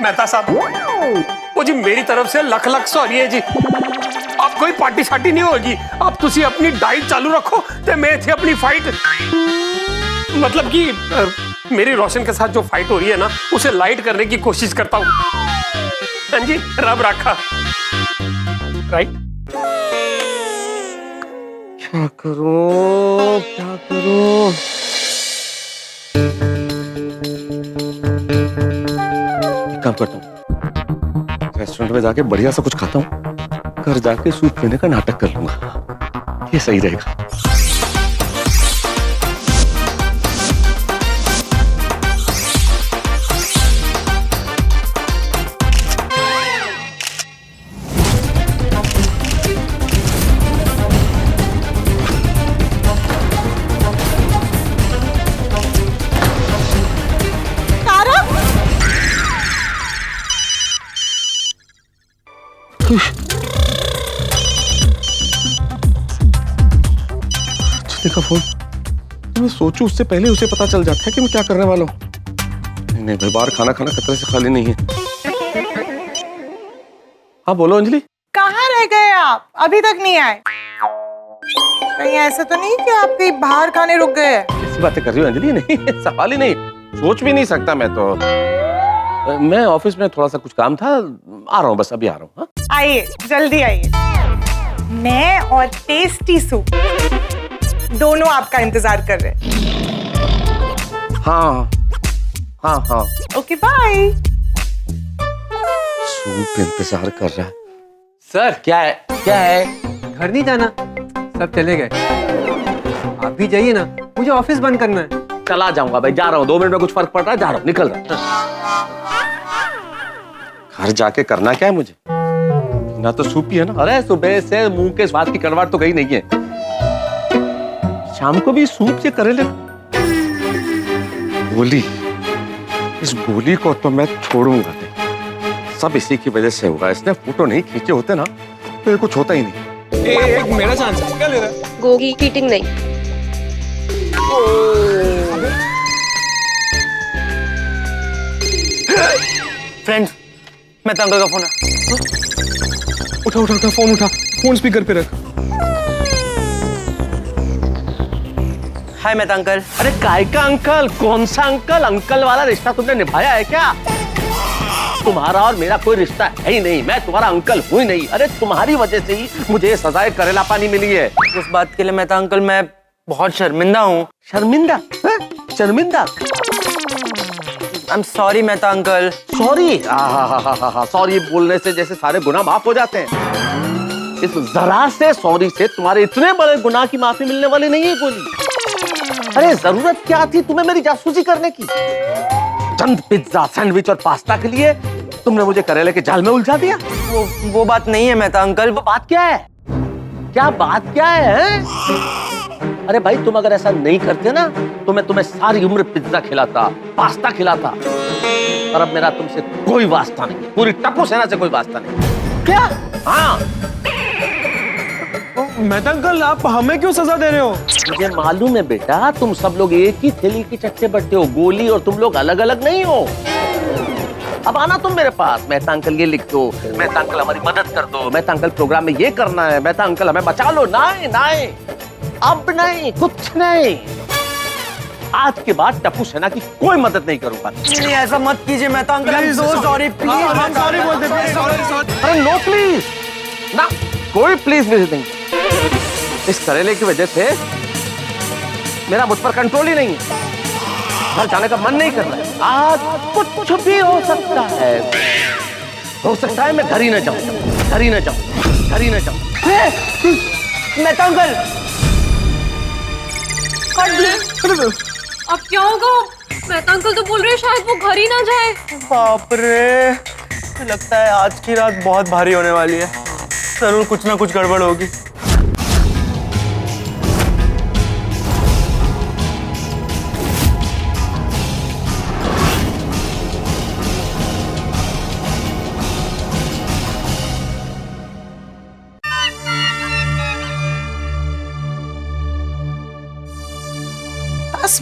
Speaker 14: मेहता साहब वो जी मेरी तरफ से लख लख सॉरी है जी। अब कोई पार्टी शादी नहीं होगी। अब तुसी अपनी डाइट चालू रखो ते मैं थे अपनी फाइट, मतलब कि मेरी रोशन के साथ जो फाइट हो रही है ना, उसे लाइट करने की कोशिश करता हूँ। हाँ जी, रब रखा। राइट?
Speaker 3: क्या करूं? एक काम करता हूँ, रेस्टोरेंट में जाके बढ़िया सा कुछ खाता हूँ, घर जाके सूप पीने का नाटक कर लूंगा। ये सही रहेगा। का फोन। मैं सोचूं उससे पहले उसे पता चल जाता है कि मैं क्या करने वाला हूँ। नहीं भाई, बाहर खाना खाना खतरे से खाली नहीं है। हाँ बोलो अंजलि।
Speaker 4: कहाँ रह गए आप? अभी तक नहीं आए। कहीं ऐसा तो नहीं कि आप कहीं बाहर खाने रुक गए?
Speaker 3: कैसी बातें कर रही हो अंजलि? नहीं, सवाल ही नहीं, सोच भी नहीं सकता मैं तो। मैं ऑफिस में थोड़ा सा कुछ काम था, आ रहा हूँ, बस अभी आ रहा हूँ।
Speaker 4: आइए, जल्दी आइए। मैं और टेस्टी सूप दोनों आपका इंतजार कर रहे हैं।
Speaker 3: हाँ हाँ हाँ।
Speaker 4: Okay bye.
Speaker 3: सूप इंतजार कर रहा है।
Speaker 2: सर
Speaker 3: क्या है? क्या है?
Speaker 2: घर नहीं जाना, सब चले गए। आप भी जाइए ना, मुझे ऑफिस बंद करना है।
Speaker 3: चला जाऊंगा भाई, जा रहा हूँ, 2 मिनट में कुछ फर्क पड़ रहा है, जा रहा हूँ, निकल रहा हूँ। घर जाके करना क्या है मुझे? ना तो सूप ही है ना। अरे सुबह से मुंह के स्वाद की कड़वाहट तो गई नहीं है, शाम को भी सूप से करेले। गोली, इस गोली को तो मैं छोड़ूंगा नहीं। सब इसी की वजह से हुआ। इसने फोटो नहीं खींचे होते ना तो ये कुछ होता ही नहीं।
Speaker 7: एक मेरा चांस है, क्या ले रहा है?
Speaker 5: गोगी चीटिंग नहीं।
Speaker 6: फ्रेंड्स, मैं अंकल का फोन है।
Speaker 7: उठा उठा उठा, फोन उठा, फोन स्पीकर पे रख।
Speaker 6: हाय मेहता अंकल।
Speaker 3: अरे काय का अंकल? कौन सा अंकल? अंकल वाला रिश्ता तुमने निभाया है क्या? तुम्हारा और मेरा कोई रिश्ता है ही नहीं, मैं तुम्हारा अंकल हूँ ही नहीं। अरे तुम्हारी वजह से ही मुझे सजाए करेला पानी मिली है।
Speaker 6: उस बात के लिए मेहता अंकल मैं बहुत शर्मिंदा हूँ।
Speaker 3: शर्मिंदा? शर्मिंदा?
Speaker 6: I am sorry Mehta uncle.
Speaker 3: Sorry? Sorry बोलने से जैसे सारे गुनाह माफ हो जाते हैं। इस जरा से सॉरी से तुम्हारे इतने बड़े गुनाह की माफी मिलने वाली नहीं है गोली। अरे जरूरत क्या थी तुम्हें मेरी जासूसी करने की? चंद पिज्जा, सैंडविच और पास्ता के लिए तुमने मुझे करेले के जाल में उलझा दिया।
Speaker 6: वो बात नहीं है मेहता अंकल।
Speaker 3: वो बात क्या है? क्या बात क्या है? अरे भाई, तुम अगर ऐसा नहीं करते ना तो मैं तुम्हें सारी उम्र पिज्जा खिलाता, पास्ता खिलाता। और अब मेरा तुमसे कोई वास्ता नहीं, पूरी टप्पू सेना से कोई वास्ता नहीं। क्या? हाँ।
Speaker 7: मेहता अंकल, आप हमें क्यों सजा दे रहे हो?
Speaker 3: मुझे मालूम है बेटा, तुम सब लोग एक ही थैली के चट्टे बट्टे हो। गोली और तुम लोग अलग अलग नहीं हो। अब आना तुम मेरे पास, मेहता अंकल ये लिख दो, मेहता अंकल हमारी मदद कर दो, मेहता अंकल प्रोग्राम में ये करना है, मेहता अंकल हमें बचा लो। नहीं नहीं, अब नहीं, कुछ नहीं। आज के बाद टप्पू सेना की कोई मदद नहीं करूंगा।
Speaker 6: नहीं, ऐसा मत कीजिए Mehta uncle. I am so sorry, please.
Speaker 7: Sorry बोलते, प्लीज।
Speaker 3: अरे नो प्लीज ना, कोई प्लीज नहीं। इस करेले की वजह से मेरा मुझ पर कंट्रोल ही नहीं है। घर जाने का मन नहीं कर रहा है। आज कुछ भी हो सकता है। हो सकता है मैं घर ही न जाऊं, घर ही न जाऊं, घर ही न जाऊं।
Speaker 6: मेहता अंकल,
Speaker 5: अब क्या होगा? मेहता अंकल तो बोल रहे हैं शायद वो घर ही ना जाए।
Speaker 6: बाप रे, लगता है आज की रात बहुत भारी होने वाली है। जरूर कुछ ना कुछ गड़बड़ होगी।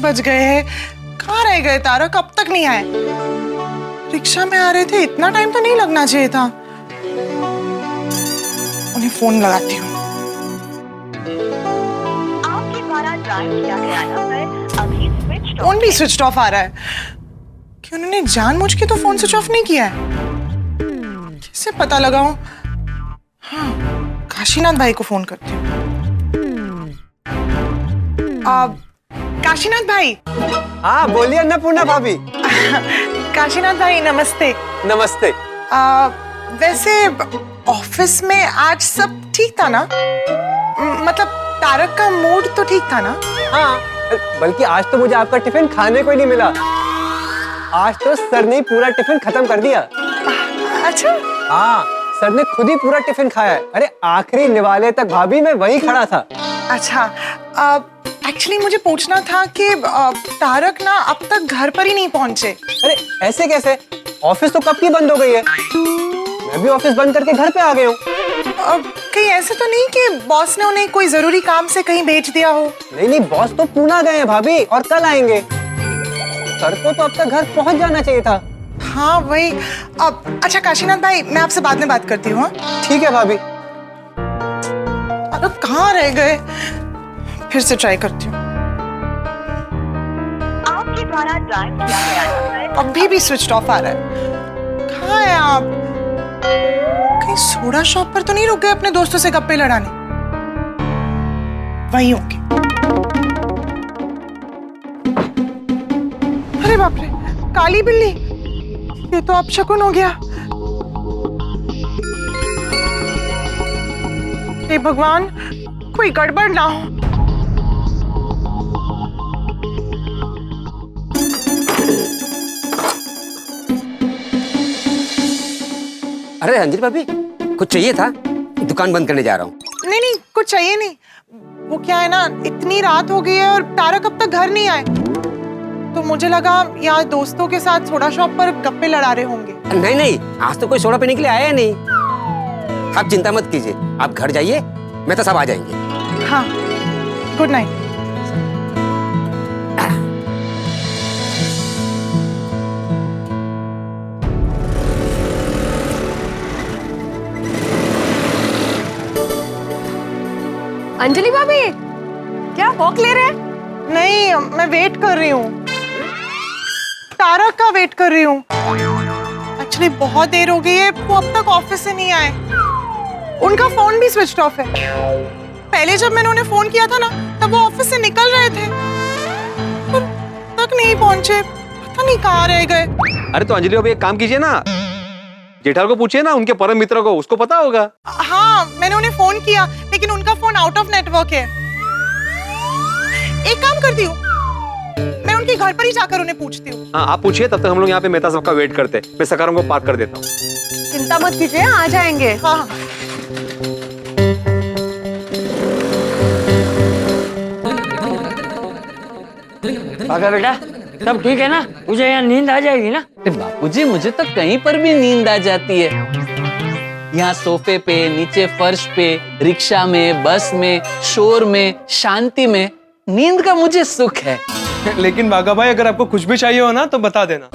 Speaker 4: बज गए हैं। कहाँ रह गए तारक? अब तक नहीं आए। रिक्शा में आ रहे थे, इतना टाइम तो नहीं लगना चाहिए था। उन्हें फोन लगाती हूँ। आपके द्वारा डायल किया गया नंबर अभी स्विच ऑफ। फोन भी स्विच ऑफ आ रहा है। कि उन्होंने जानबूझ के तो फोन स्विच ऑफ नहीं किया है। किससे पता लगाऊं? हाँ, काशीनाथ भाई को फोन करती हूँ। काशीनाथ भाई।
Speaker 2: हाँ बोलिए अन्नपूर्णा भाभी।
Speaker 4: काशीनाथ भाई नमस्ते।
Speaker 2: नमस्ते।
Speaker 4: वैसे ऑफिस में आज सब ठीक था ना? मतलब तारक का मूड तो ठीक था ना?
Speaker 2: हाँ, बल्कि आज तो मुझे आपका टिफिन खाने को ही नहीं मिला। आज तो सर ने पूरा टिफिन खत्म कर दिया।
Speaker 4: अच्छा?
Speaker 2: हाँ, सर ने खुद ही पूरा टिफिन खाया है। अरे आखिरी निवाले तक भाभी मैं वहीं खड़ा था।
Speaker 4: अच्छा, एक्चुअली मुझे पूछना था कि तारक ना अब तक घर पर ही नहीं पहुंचे।
Speaker 2: अरे ऐसे कैसे? ऑफिस तो कब की बंद हो गई है। मैं भी ऑफिस बंद करके घर पे आ गया हूँ।
Speaker 4: कहीं ऐसे तो नहीं कि बॉस ने उन्हें कोई जरूरी काम से कहीं भेज दिया हो?
Speaker 2: नहीं नहीं, बॉस तो पूना गए हैं भाभी, और कल आएंगे। सर को तो अब तक घर पहुंच जाना चाहिए था।
Speaker 4: हाँ वही। अब अच्छा काशीनाथ भाई, मैं आपसे बाद में बात करती हूँ।
Speaker 2: ठीक है भाभी।
Speaker 4: अरे कहाँ रह गए? फिर से ट्राई करती हूँ। आपके द्वारा डायल किया गया अभी भी स्विच ऑफ आ रहा है। कहाँ है आप? कहीं सोडा शॉप पर तो नहीं रुक गए अपने दोस्तों से गप्पे लड़ाने? वही होंगे। अरे बाप रे, काली बिल्ली, ये तो अब शकुन हो गया। हे भगवान, कोई गड़बड़ ना हो।
Speaker 16: अरे अंजलि भाभी, कुछ चाहिए था? दुकान बंद करने जा रहा हूँ।
Speaker 4: नहीं नहीं, कुछ चाहिए नहीं। वो क्या है ना, इतनी रात हो गई है और तारक अब तक घर नहीं आए, तो मुझे लगा यहाँ दोस्तों के साथ सोडा शॉप पर गप्पे लड़ा रहे होंगे।
Speaker 16: नहीं नहीं, आज तो कोई सोडा पीने के लिए आया नहीं। आप चिंता मत कीजिए, आप घर जाइए, मैं तो सब आ जाएंगे।
Speaker 4: हाँ, गुड नाइट।
Speaker 5: अंजलि भाभी, क्या वॉक ले रहे हैं?
Speaker 4: नहीं, मैं वेट कर रही हूँ, तारक का वेट कर रही हूँ। एक्चुअली बहुत देर हो गई है, वो अब तक ऑफिस से नहीं आए। उनका फोन भी स्विच ऑफ है। पहले जब मैंने उन्हें फोन किया था ना, तब वो ऑफिस से निकल रहे थे, पर तक नहीं पहुंचे। पता नहीं कहाँ रह गए।
Speaker 2: अरे तो अंजलि, अब एक काम कीजिए ना, जेठाल को पूछिए ना, उनके परम मित्र को, उसको पता होगा।
Speaker 4: हाँ, मैंने उन्हें फोन किया, लेकिन उनका फोन आउट ऑफ नेटवर्क है। एक काम करती हूँ, मैं उनके घर पर ही जाकर उन्हें पूछती हूँ।
Speaker 2: हाँ, आप पूछिए, तब तक हम लोग यहाँ पे मेहता साहब का वेट करते। मैं सकाराम को पार्क कर देता हूँ।
Speaker 5: चिंता मत कीजिए, आ जाएंगे।
Speaker 4: हाँ।
Speaker 17: बाका बेटा, सब ठीक है ना? मुझे यहाँ नींद आ जाएगी ना?
Speaker 11: बापूजी, मुझे तो कहीं पर भी नींद आ जाती है। यहाँ सोफे पे, नीचे फर्श पे, रिक्शा में, बस में, शोर में, शांति में, नींद का मुझे सुख है।
Speaker 7: लेकिन बागा भाई, अगर आपको कुछ भी चाहिए हो ना तो बता देना।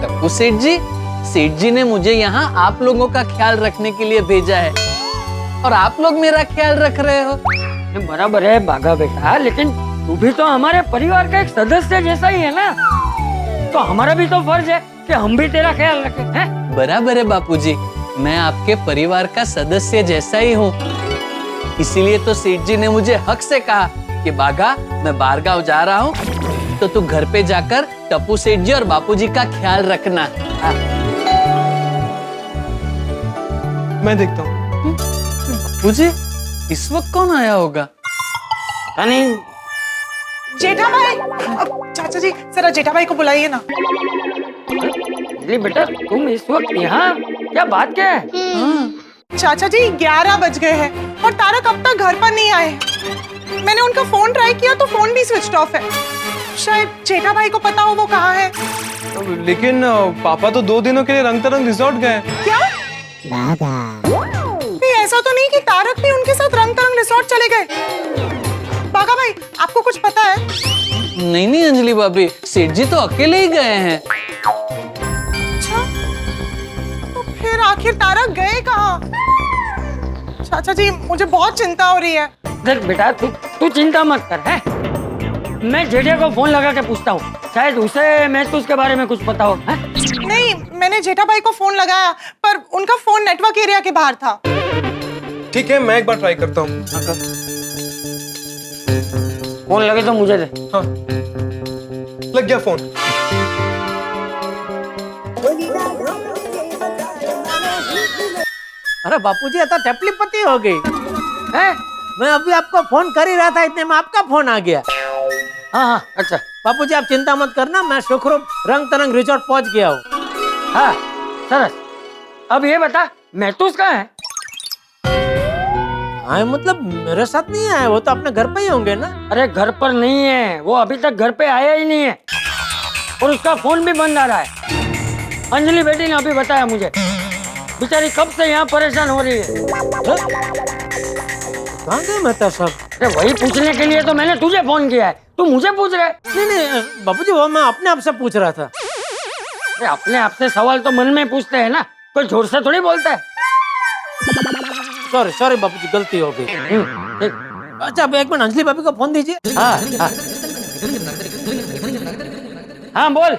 Speaker 11: टप्पू सेठ जी ने मुझे यहाँ आप लोगों का ख्याल रखने के लिए भेजा है, और आप लोग मेरा ख्याल रख रहे हो।
Speaker 17: बराबर है बागा बेटा, लेकिन तू भी तो हमारे परिवार का एक सदस्य जैसा ही है ना, तो हमारा भी तो फर्ज है कि हम भी तेरा ख्याल रखें, हैं?
Speaker 11: बराबर है बापूजी, मैं आपके परिवार का सदस्य जैसा ही हूँ। इसीलिए तो सेठ जी ने मुझे हक से कहा कि बागा, मैं बारगांव जा रहा हूँ, तो तू घर पे जाकर टप्पू सेठ जी और बापूजी का ख्याल रखना।
Speaker 7: मैं देखता हूँ।
Speaker 11: बापूजी, इस वक्त कौन आया होगा?
Speaker 17: नहीं,
Speaker 4: जेठा भाई, चाचा जी जरा जेठा भाई को बुलाइए ना।
Speaker 17: बेटा, तुम इस वक्त यहाँ, क्या बात क्या है?
Speaker 4: चाचा जी 11 बज गए हैं और तारक अब तक घर पर नहीं आए। मैंने उनका फोन ट्राई किया तो फोन भी स्विच ऑफ है। शायद जेठा भाई को पता हो वो कहाँ है।
Speaker 7: लेकिन पापा तो 2 दिनों के लिए रंग तरंग रिजॉर्ट गए।
Speaker 4: क्या? ऐसा तो नहीं कि तारक भी उनके साथ रंग तरंग रिसोर्ट चले गए? बागा भाई, आपको कुछ पता है?
Speaker 11: नहीं नहीं अंजलि भाभी, सेठ जी तो अकेले ही गए हैं।
Speaker 4: अच्छा, तो फिर आखिर तारक गए कहाँ? चाचा जी, मुझे बहुत चिंता हो रही है।
Speaker 17: देख बेटा, तू चिंता मत कर, है? मैं जेठा को फोन लगा के पूछता हूँ, शायद उसे महसूस के बारे में कुछ पता हो। है?
Speaker 4: नहीं, मैंने जेठा भाई को फोन लगाया, पर उनका फोन नेटवर्क एरिया के बाहर था।
Speaker 7: ठीक है, मैं एक बार ट्राई करता हूँ।
Speaker 17: फोन लगे तो मुझे दे।
Speaker 7: हाँ, लग गया फोन।
Speaker 8: अरे बापूजी, आता टपली पति हो गई है। मैं अभी आपको फोन कर ही रहा था, इतने में आपका फोन आ गया। हाँ हाँ, अच्छा बापूजी, आप चिंता मत करना, मैं सुखरूप रंग तरंग रिजॉर्ट पहुंच गया हूँ।
Speaker 17: हाँ सरस, अब ये बता, महतूस कहाँ है?
Speaker 8: हाँ, मतलब मेरे साथ नहीं आए, वो तो अपने घर पे ही होंगे ना।
Speaker 17: अरे घर पर नहीं है, वो अभी तक घर पे आया ही नहीं है, और उसका फोन भी बंद आ रहा है। अंजलि बेटी ने अभी बताया मुझे। बेचारी कब से यहाँ परेशान हो रही है।
Speaker 8: कहाँ गए मेहता साहब?
Speaker 17: अरे वही पूछने के लिए तो मैंने तुझे फोन किया है, तू मुझे पूछ रहा है।
Speaker 8: नहीं बाबूजी, वो मैं अपने आप से पूछ रहा था।
Speaker 17: अरे अपने आप से सवाल तो मन में पूछते हैं ना, कोई जोर से थोड़ी बोलता है।
Speaker 8: सॉरी बाबूजी, गलती हो गई। अच्छा अब एक मिनट, अंजलि भाभी को फोन दीजिए।
Speaker 17: हाँ बोल,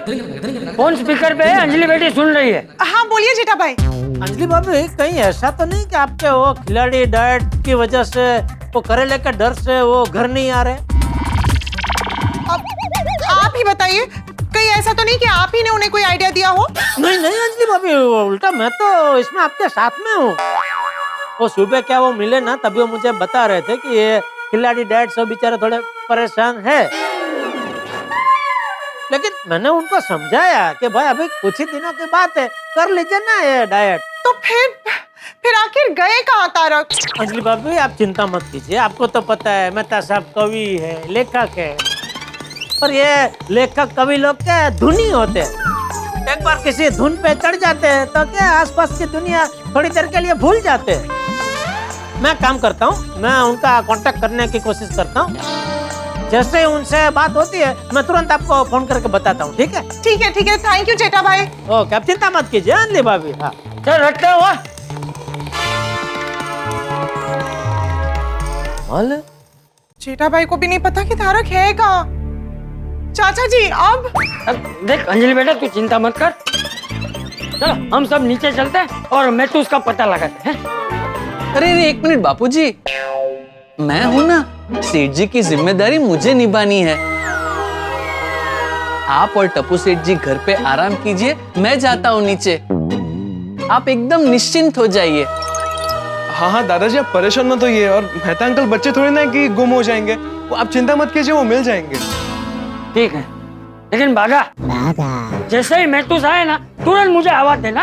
Speaker 17: फोन स्पीकर पे है, अंजलि बेटी सुन रही है।
Speaker 4: हाँ बोलिए जेठा भाई।
Speaker 8: अंजलि भाभी, कहीं ऐसा तो नहीं कि आपके वो खिलाड़ी डाइट की वजह से, वो करेले के डर से वो घर नहीं आ रहे?
Speaker 4: आप ही बताइए, कहीं ऐसा तो नहीं कि आप ही ने उन्हें कोई आइडिया दिया हो?
Speaker 8: नहीं अंजलि भाभी, उल्टा मैं तो इसमें आपके साथ में हूँ। वो सुबह क्या वो मिले ना, तभी वो मुझे बता रहे थे कि ये खिलाड़ी डैड सब बेचारे थोड़े परेशान है। लेकिन मैंने उनको समझाया कि भाई अभी कुछ ही दिनों की बात है, कर लीजिए ना ये डाइट।
Speaker 4: तो फिर आखिर गए कहाँ तारक?
Speaker 8: अंजलि भाभी आप चिंता मत कीजिए, आपको तो पता है मेहता साहब कवि है, लेखक है, और ये लेखक कवि लोग क्या धुनी होते हैं। एक बार किसी धुन पे चढ़ जाते हैं तो क्या आसपास की दुनिया थोड़ी देर के लिए भूल जाते हैं। मैं काम करता हूँ, मैं उनका कांटेक्ट करने की कोशिश करता हूँ। जैसे ही उनसे बात होती है मैं तुरंत आपको फोन करके बताता हूँ। ठीक है?
Speaker 4: ठीक है, थैंक यू जेठा भाई।
Speaker 8: ओके, आप चिंता मत कीजिए अंजलि भाभी। हाँ
Speaker 17: चल रखते हुआ।
Speaker 4: जेठा भाई को भी नहीं पता कि तारक है कहाँ। चाचा जी अब
Speaker 17: देख अंजलि बेटा, तू चिंता मत कर, चलो हम सब नीचे चलते हैं और मैं तो उसका पता लगाते हैं।
Speaker 11: अरे एक मिनट बापूजी, मैं हूं ना, सेठ जी की जिम्मेदारी मुझे निभानी है। आप और टप्पू सेठ जी घर पे आराम कीजिए, मैं जाता हूँ नीचे। आप एकदम निश्चिंत हो जाइए।
Speaker 7: हाँ दादाजी, आप परेशान मत होइए। और मेहता अंकल बच्चे थोड़ी ना कि गुम हो जाएंगे, वो आप चिंता मत कीजिए, वो मिल जाएंगे।
Speaker 17: ठीक है, लेकिन बागा जैसे ही महतूस आए ना, तुरंत मुझे आवाज देना,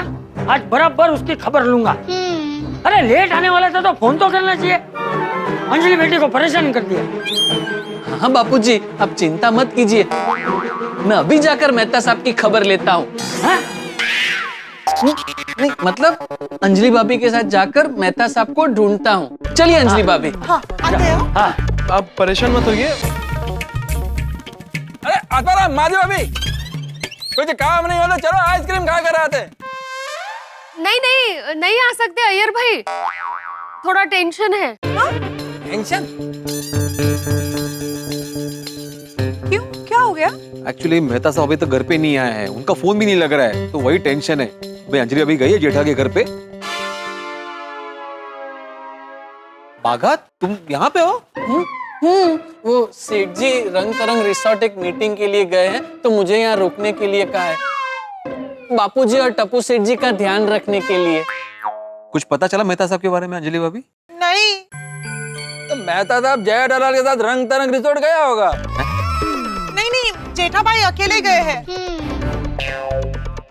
Speaker 17: आज बराबर उसकी खबर लूंगा। अरे लेट आने वाला था तो फोन तो करना चाहिए, अंजलि बेटी को परेशान कर दिया।
Speaker 11: हाँ बापूजी, आप चिंता मत कीजिए, मैं अभी जाकर मेहता साहब की खबर लेता हूँ। नहीं मतलब अंजलि भाभी के साथ जाकर मेहता साहब को ढूंढता हूँ। चलिए अंजलि भाभी।
Speaker 4: हाँ आते हो।
Speaker 17: हाँ
Speaker 7: आप परेशान मत होइए।
Speaker 18: अरे आत्माराम, माधवी भाभी, कुछ काम नहीं हो तो चलो आइसक्रीम खा कर आते।
Speaker 5: नहीं आ सकते अय्यर भाई, थोड़ा टेंशन है।
Speaker 18: टेंशन?
Speaker 15: क्यों, क्या हो गया?
Speaker 19: एक्चुअली मेहता साहब अभी तक घर पे नहीं आए हैं, उनका फोन भी नहीं लग रहा है, तो वही टेंशन है। भाई अंजलि अभी गई है जेठा के घर पे। बाघा, तुम यहाँ पे हो?
Speaker 11: वो सेठ जी रंग तरंग रिसोर्ट एक मीटिंग के लिए गए हैं, तो मुझे यहाँ रुकने के लिए कहा है, बापूजी और टप्पू सेठ जी का ध्यान रखने के लिए।
Speaker 19: कुछ पता चला मेहता साहब के बारे में अंजलि भाभी?
Speaker 4: नहीं।
Speaker 18: तो मेहता साहब जया दलाल के साथ रंग तरंग रिसोर्ट गया होगा।
Speaker 4: नहीं, जेठा भाई अकेले गए हैं।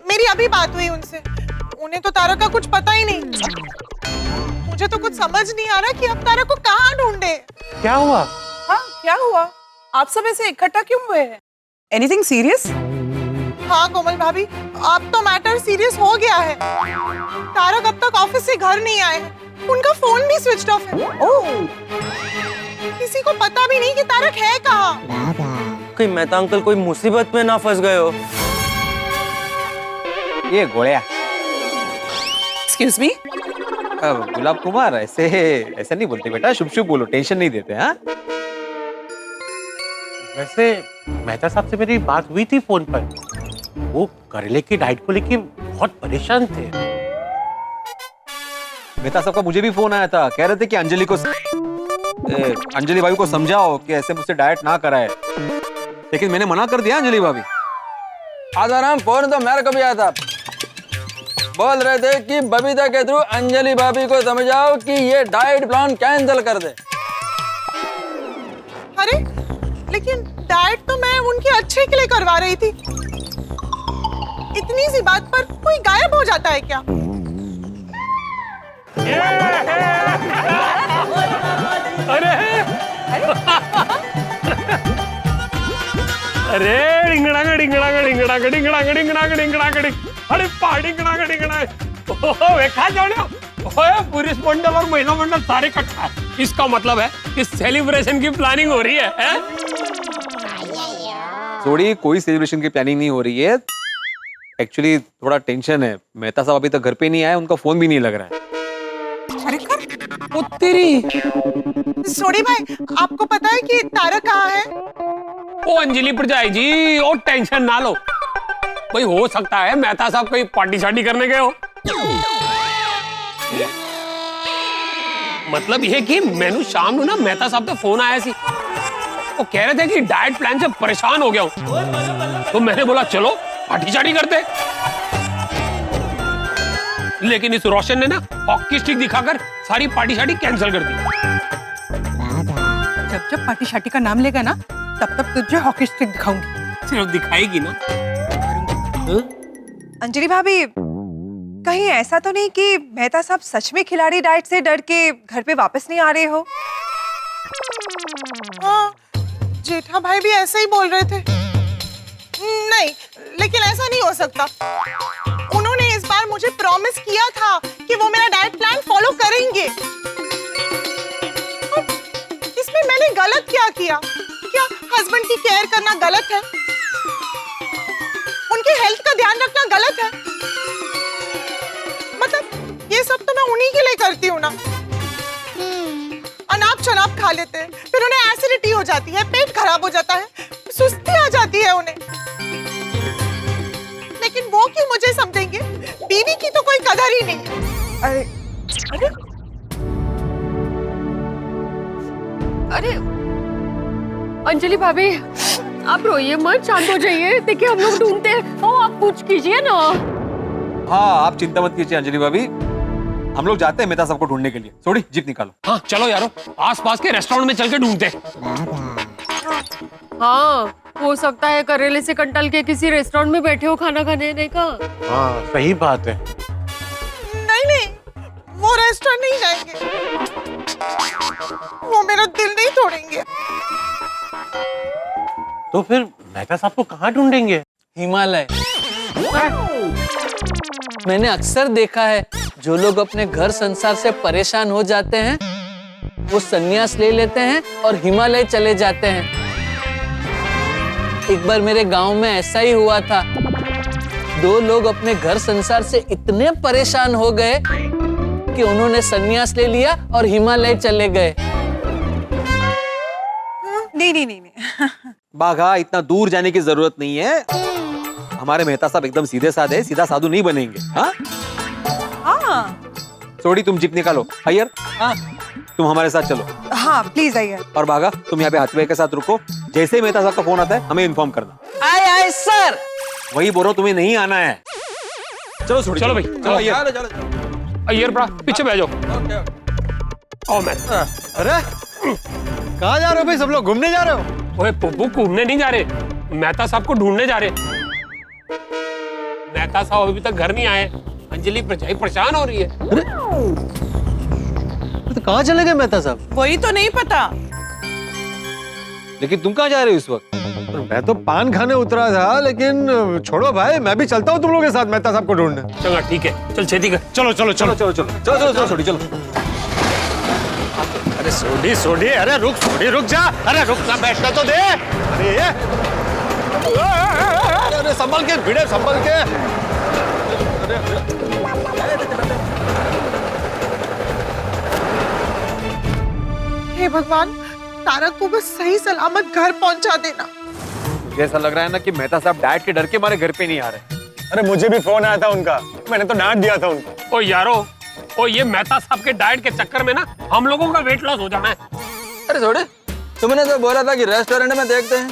Speaker 4: मेरी अभी बात हुई उनसे, उन्हें तो तारक का कुछ पता ही नहीं। मुझे तो कुछ समझ नहीं आ रहा कि अब तारक को कहाँ ढूंढे।
Speaker 12: क्या हुआ?
Speaker 15: हाँ क्या हुआ? आप सब ऐसे इकट्ठा क्यों हुए हैं? Anything serious?
Speaker 4: हाँ कोमल भाभी, अब तो मैटर सीरियस हो गया है। तारक अब तक ऑफिस से घर नहीं आए हैं, उनका फोन भी स्विच ऑफ है। ओह, किसी को पता भी नहीं कि तारक है कहाँ।
Speaker 20: कहीं मेहता अंकल कोई मुसीबत में ना फंस गए हो।
Speaker 19: ये गोलिया।
Speaker 15: एक्सक्यूज मी,
Speaker 19: गुलाब कुमार, ऐसे नहीं बोलते बेटा, शुभ शुभ बोलो, टेंशन नहीं देते। हाँ
Speaker 12: वैसे मेहता साहब से मेरी बात हुई थी फोन पर, वो करेले की डाइट को लेके बहुत परेशान थे।
Speaker 19: मेहता साहब का मुझे भी फोन आया था, कह रहे थे कि अंजलि भाभी को समझाओ कि ऐसे मुझसे डाइट ना कराए, लेकिन मैंने मना कर दिया अंजलि भाभी।
Speaker 18: आसाराम, फोन तो मेरे को भी आया था, बोल रहे थे कि बबीता के थ्रू अंजलि भाभी को समझाओ कि ये डाइट प्लान कैंसिल कर दे।
Speaker 4: अरे लेकिन डाइट तो मैं उनके अच्छे के लिए करवा रही थी, इतनी सी बात पर कोई गायब हो जाता है क्या?
Speaker 14: अरे डिंगड़ा डिंगड़ा डिंगड़ा डिंगड़ा डिंगड़ा डिंगड़ा डिंगड़ा, अरे पार्टी वेखा जोड़े ओए पुरुष मंडल और महिला मंडल सारे इकट्ठा। इसका मतलब है कि सेलिब्रेशन की प्लानिंग हो रही है?
Speaker 19: थोड़ी कोई सेलिब्रेशन की प्लानिंग नहीं हो रही है। एक्चुअली थोड़ा टेंशन है, मेहता साहब अभी तक घर पे नहीं आए, उनका फोन भी नहीं लग रहा है।
Speaker 4: ओ तेरी सोडी भाई, आपको पता है कि तारक कहाँ है?
Speaker 14: ओ अंजलि परजाई जी, और टेंशन ना लो, कोई हो सकता है मेहता साहब कोई पार्टी शार्टी करने गए हो। मतलब ये कि मैंने शाम को ना मेहता साहब का फोन आया सी, वो कह रहे थे कि डाइट प्लान से परेशान हो गया हूं, तो मैंने बोला चलो पार्टी शार्टी करते। लेकिन इस रोशन ने ना हॉकी स्टिक दिखाकर सारी पार्टी शार्टी कैंसिल कर दी।
Speaker 15: जब जब पार्टी शार्टी का नाम लेगा ना, तब तब तुझे हॉकी स्टिक दिखाऊंगी।
Speaker 14: सिर्फ दिखाएगी ना।
Speaker 4: अंजलि भाभी, कहीं ऐसा तो नहीं कि मेहता साहब सच में खिलाड़ी डाइट से डर के घर पे वापस नहीं आ रहे हो? हाँ, जेठा भाई भी ऐसे ही बोल रहे थे। नहीं, लेकिन ऐसा नहीं हो सकता। उन्होंने इस बार मुझे प्रॉमिस किया था कि वो मेरा डाइट प्लान फॉलो करेंगे। इसमें मैंने गलत क्या किया? क्या हस्बैंड की केयर करना गलत है? उनकी हेल्थ का ध्यान रखना गलत है? मतलब ये सब तो मैं उन्हीं के लिए करती हूँ ना। अनाप शनाप खा लेते हैं, फिर उन्हें एसिडिटी हो जाती है, पेट खराब हो जाता है, सुस्ती आ जाती है उन्हें। लेकिन वो क्यों मुझे समझेंगे? बीवी की तो कोई कदर ही नहीं। अरे
Speaker 5: अरे अंजलि भाभी, आप रोइए मत, शांत हो जाइए। देखिए हम लोग ढूंढते हैं। ओ, आप पूछ कीजिए ना।
Speaker 19: हाँ, आप चिंता मत कीजिए अंजलि भाभी, हम लोग जाते हैं मेहता साहब को ढूंढने के लिए। थोड़ी जीप निकालो।
Speaker 14: हाँ चलो यारो, आसपास के रेस्टोरेंट में चल के ढूंढते हैं।
Speaker 5: हाँ, हो सकता है करेले से कंटल के किसी रेस्टोरेंट में बैठे हो खाना खाने का।
Speaker 12: हाँ सही बात है।
Speaker 4: नहीं नहीं, वो रेस्टोरेंट नहीं जाएंगे, वो मेरा दिल नहीं तोड़ेंगे।
Speaker 12: तो फिर मेहता साहब को कहाँ ढूंढेंगे?
Speaker 11: हिमालय। मैंने अक्सर देखा है, जो लोग अपने घर संसार से परेशान हो जाते हैं वो संन्यास ले लेते हैं और हिमालय चले जाते हैं। एक बार मेरे गांव में ऐसा ही हुआ था। 2 लोग अपने घर संसार से इतने परेशान हो गए कि उन्होंने संन्यास ले लिया और हिमालय चले गए।
Speaker 4: नहीं।
Speaker 19: बाघा, इतना दूर जाने की जरूरत नहीं है। हमारे मेहता साहब एकदम सीधे साधे, सीधा साधु नहीं बनेंगे। हाँ सोडी, तुम जीप निकालो। अय्यर, हाँ तुम हमारे साथ चलो।
Speaker 4: हाँ प्लीज अय्यर।
Speaker 19: और बाघा, तुम यहाँ पे हाथवे के साथ रुको। जैसे ही मेहता साहब का फोन आता है हमें इन्फॉर्म करना।
Speaker 11: आए आए सर।
Speaker 19: वही बोलो, तुम्हें नहीं आना है। चलो सोडी,
Speaker 14: चलो भाई, चलो अय्यर बड़ा पीछे बैठ जाओ। ओ मैं,
Speaker 13: अरे कहाँ जा रहे हो भाई? सब लोग घूमने जा रहे हो?
Speaker 14: ओए पुप्पू, घूमने नहीं जा रहे, मेहता साहब को ढूंढने जा रहे। मेहता साहब अभी तक घर नहीं आए, अंजलि परजाई परेशान हो रही है।
Speaker 13: अरे तो कहाँ चले गए मेहता साहब?
Speaker 4: वही तो नहीं पता।
Speaker 19: लेकिन तुम कहाँ जा रहे हो इस वक्त?
Speaker 13: मैं तो पान खाने उतरा था, लेकिन छोड़ो भाई, मैं भी चलता हूँ तुम लोगों के साथ मेहता साहब को ढूंढने।
Speaker 14: चलो ठीक है, चल छेती कर।
Speaker 13: चलो चलो चलो चलो चलो चलो चलो चलो सोडी, चलो। अरे सोडी सोडी, अरे रुक सोडी, रुक जा। अरे रुक ना, बैठना तो दे। अरे संभल के भिड़े, संभल के।
Speaker 4: हे भगवान, तारक को बस सही सलामत घर पहुंचा देना।
Speaker 19: मुझे ऐसा लग रहा है ना कि मेहता साहब डाइट के डर के मारे घर पे नहीं आ रहे।
Speaker 13: अरे मुझे भी फोन आया था उनका, मैंने तो डांट दिया था उनको।
Speaker 14: ओ यारो, ओ ये मेहता साहब के डाइट के चक्कर में ना हम लोगों का वेट लॉस हो जाना है।
Speaker 18: अरे छोड़े, तुमने तो बोला था कि रेस्टोरेंट में देखते हैं।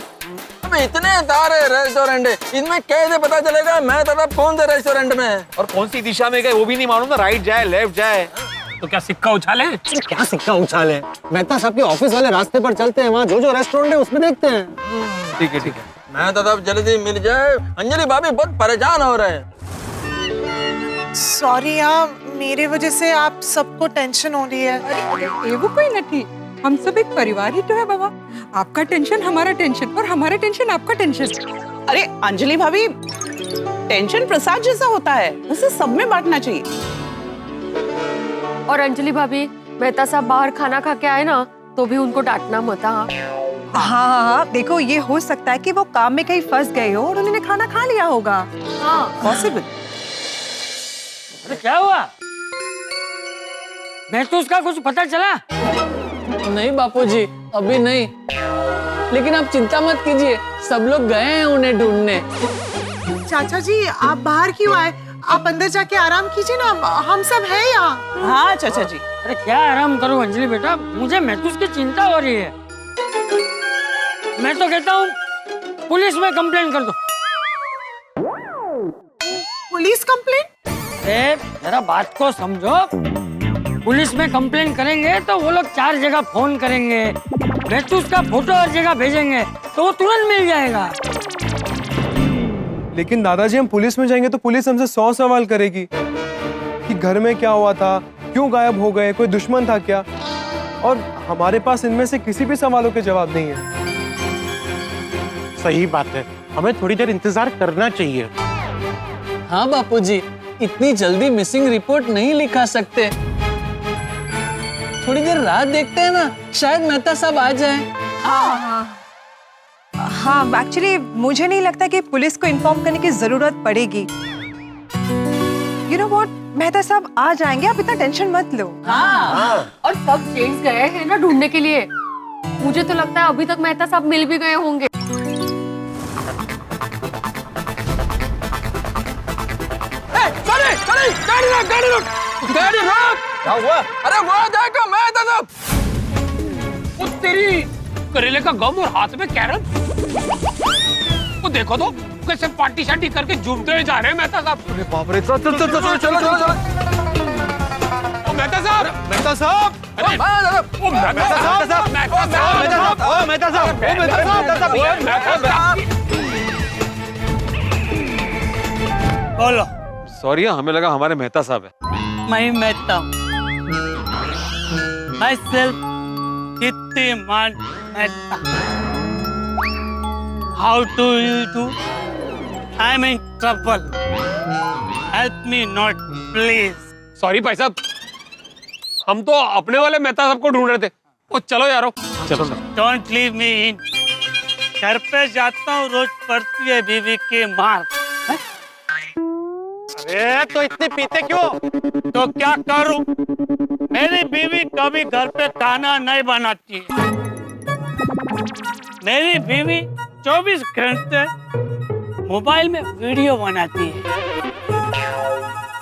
Speaker 18: अबे इतने सारे रेस्टोरेंट है, इनमें कैसे पता चलेगा मेहता साहब कौन से रेस्टोरेंट में है?
Speaker 19: और कौन सी दिशा में गए वो भी नहीं मालूम ना, राइट जाए लेफ्ट जाए।
Speaker 14: तो क्या सिक्का उछाले?
Speaker 13: क्या सिक्का उछाले? मेहता साहब के ऑफिस वाले रास्ते पर चलते हैं, वहाँ जो जो रेस्टोरेंट है उसमें देखते हैं।
Speaker 19: ठीक है ठीक है।
Speaker 18: मेहता साहब जल्दी मिल जाए, अंजलि भाभी बहुत परेशान हो रहे हैं।
Speaker 4: सॉरी यार, मेरे वजह से आप सबको टेंशन हो रही है।
Speaker 15: अरे वो कोई नहीं, हम सब एक परिवार ही तो है बाबा। आपका टेंशन हमारा टेंशन और हमारा टेंशन आपका टेंशन।
Speaker 21: अरे अंजलि भाभी,
Speaker 15: टेंशन प्रसाद जैसा होता है, उसे सब में बांटना चाहिए।
Speaker 5: और अंजलि भाभी, मेहता साहब बाहर खाना खा के आए ना, तो भी उनको डांटना मत। हाँ
Speaker 4: हाँ, देखो ये हो सकता है कि वो काम में कहीं फंस गए हो और उन्होंने खाना खा लिया होगा।
Speaker 5: हाँ
Speaker 4: पॉसिबल।
Speaker 17: अरे क्या हुआ? महतूस का कुछ पता चला?
Speaker 11: नहीं बापूजी, अभी नहीं, लेकिन आप चिंता मत कीजिए, सब लोग गए हैं उन्हें ढूंढने।
Speaker 4: चाचा जी, आप बाहर क्यों आए? आप अंदर जाके आराम कीजिए ना, हम सब हैं यहाँ।
Speaker 15: हाँ चाचा जी।
Speaker 17: अरे क्या आराम करूं अंजलि बेटा, मुझे महतूस की चिंता हो रही है। मैं तो कहता हूँ पुलिस में कंप्लेन कर दो।
Speaker 4: Police complain?
Speaker 17: जरा बात को समझो। पुलिस में कंप्लेन करेंगे तो वो लोग 4 जगह फोन करेंगे, महतूस का फोटो हर जगह भेजेंगे, तो वो तुरंत मिल जाएगा।
Speaker 7: लेकिन दादाजी, हम पुलिस में जाएंगे तो पुलिस हमसे 100 सवाल करेगी कि घर में क्या हुआ था, क्यों गायब हो गए, कोई दुश्मन था क्या? और हमारे पास इनमें से किसी भी सवालों के जवाब नहीं है।
Speaker 12: सही बात है, हमें थोड़ी देर इंतजार करना चाहिए।
Speaker 11: हाँ बापूजी, इतनी जल्दी मिसिंग रिपोर्ट नहीं लिखा सकते, थोड़ी देर राह देखते हैं ना, शायद मेहता साहब आ जाएं।
Speaker 4: हाँ, एक्चुअली मुझे नहीं लगता कि पुलिस को इन्फॉर्म करने की जरूरत पड़ेगी। यू नो व्हाट, मेहता साहब आ जाएंगे, आप इतना टेंशन मत लो।
Speaker 5: हाँ। और सब जेंट्स गए हैं ना ढूंढने के लिए, मुझे तो लगता है अभी तक मेहता साहब मिल भी गए होंगे।
Speaker 18: गाड़ी रोक! क्या हुआ? अरे वो देखो मेहता साहब!
Speaker 14: वो तेरी करेले का गम और हाथ में कैरम। वो देखो तो कैसे पार्टी शार्टी करके झूमते हुए जा रहे हैं मेहता साहब।
Speaker 7: अरे बाप रे, चलो चलो चलो चलो चलो।
Speaker 14: ओ मेहता साहब,
Speaker 7: मेहता साहब,
Speaker 14: अरे ओ मेहता साहब, मेहता साहब,
Speaker 7: ओ मेहता साहब, ओ मेहता साहब,
Speaker 17: बोलो।
Speaker 19: सॉरी, हमें लगा हमारे मेहता साहब है।
Speaker 17: मैं मेहता हूँ, मैं सिर्फ कीर्तिमान Mehta. How do you do? I am in trouble, help me not please.
Speaker 14: Sorry भाई साहब, हम तो अपने वाले मेहता साहब को ढूंढ रहे थे। ओ चलो यारो, चलो।
Speaker 17: डोंट लीव मी इन। घर पे जाता हूँ, रोज पड़ती है बीवी की मार।
Speaker 12: अरे तो इतने पीते क्यों?
Speaker 17: तो क्या करूं? मेरी बीवी कभी घर पे खाना नहीं बनाती है। मेरी बीवी 24 घंटे मोबाइल में वीडियो बनाती है,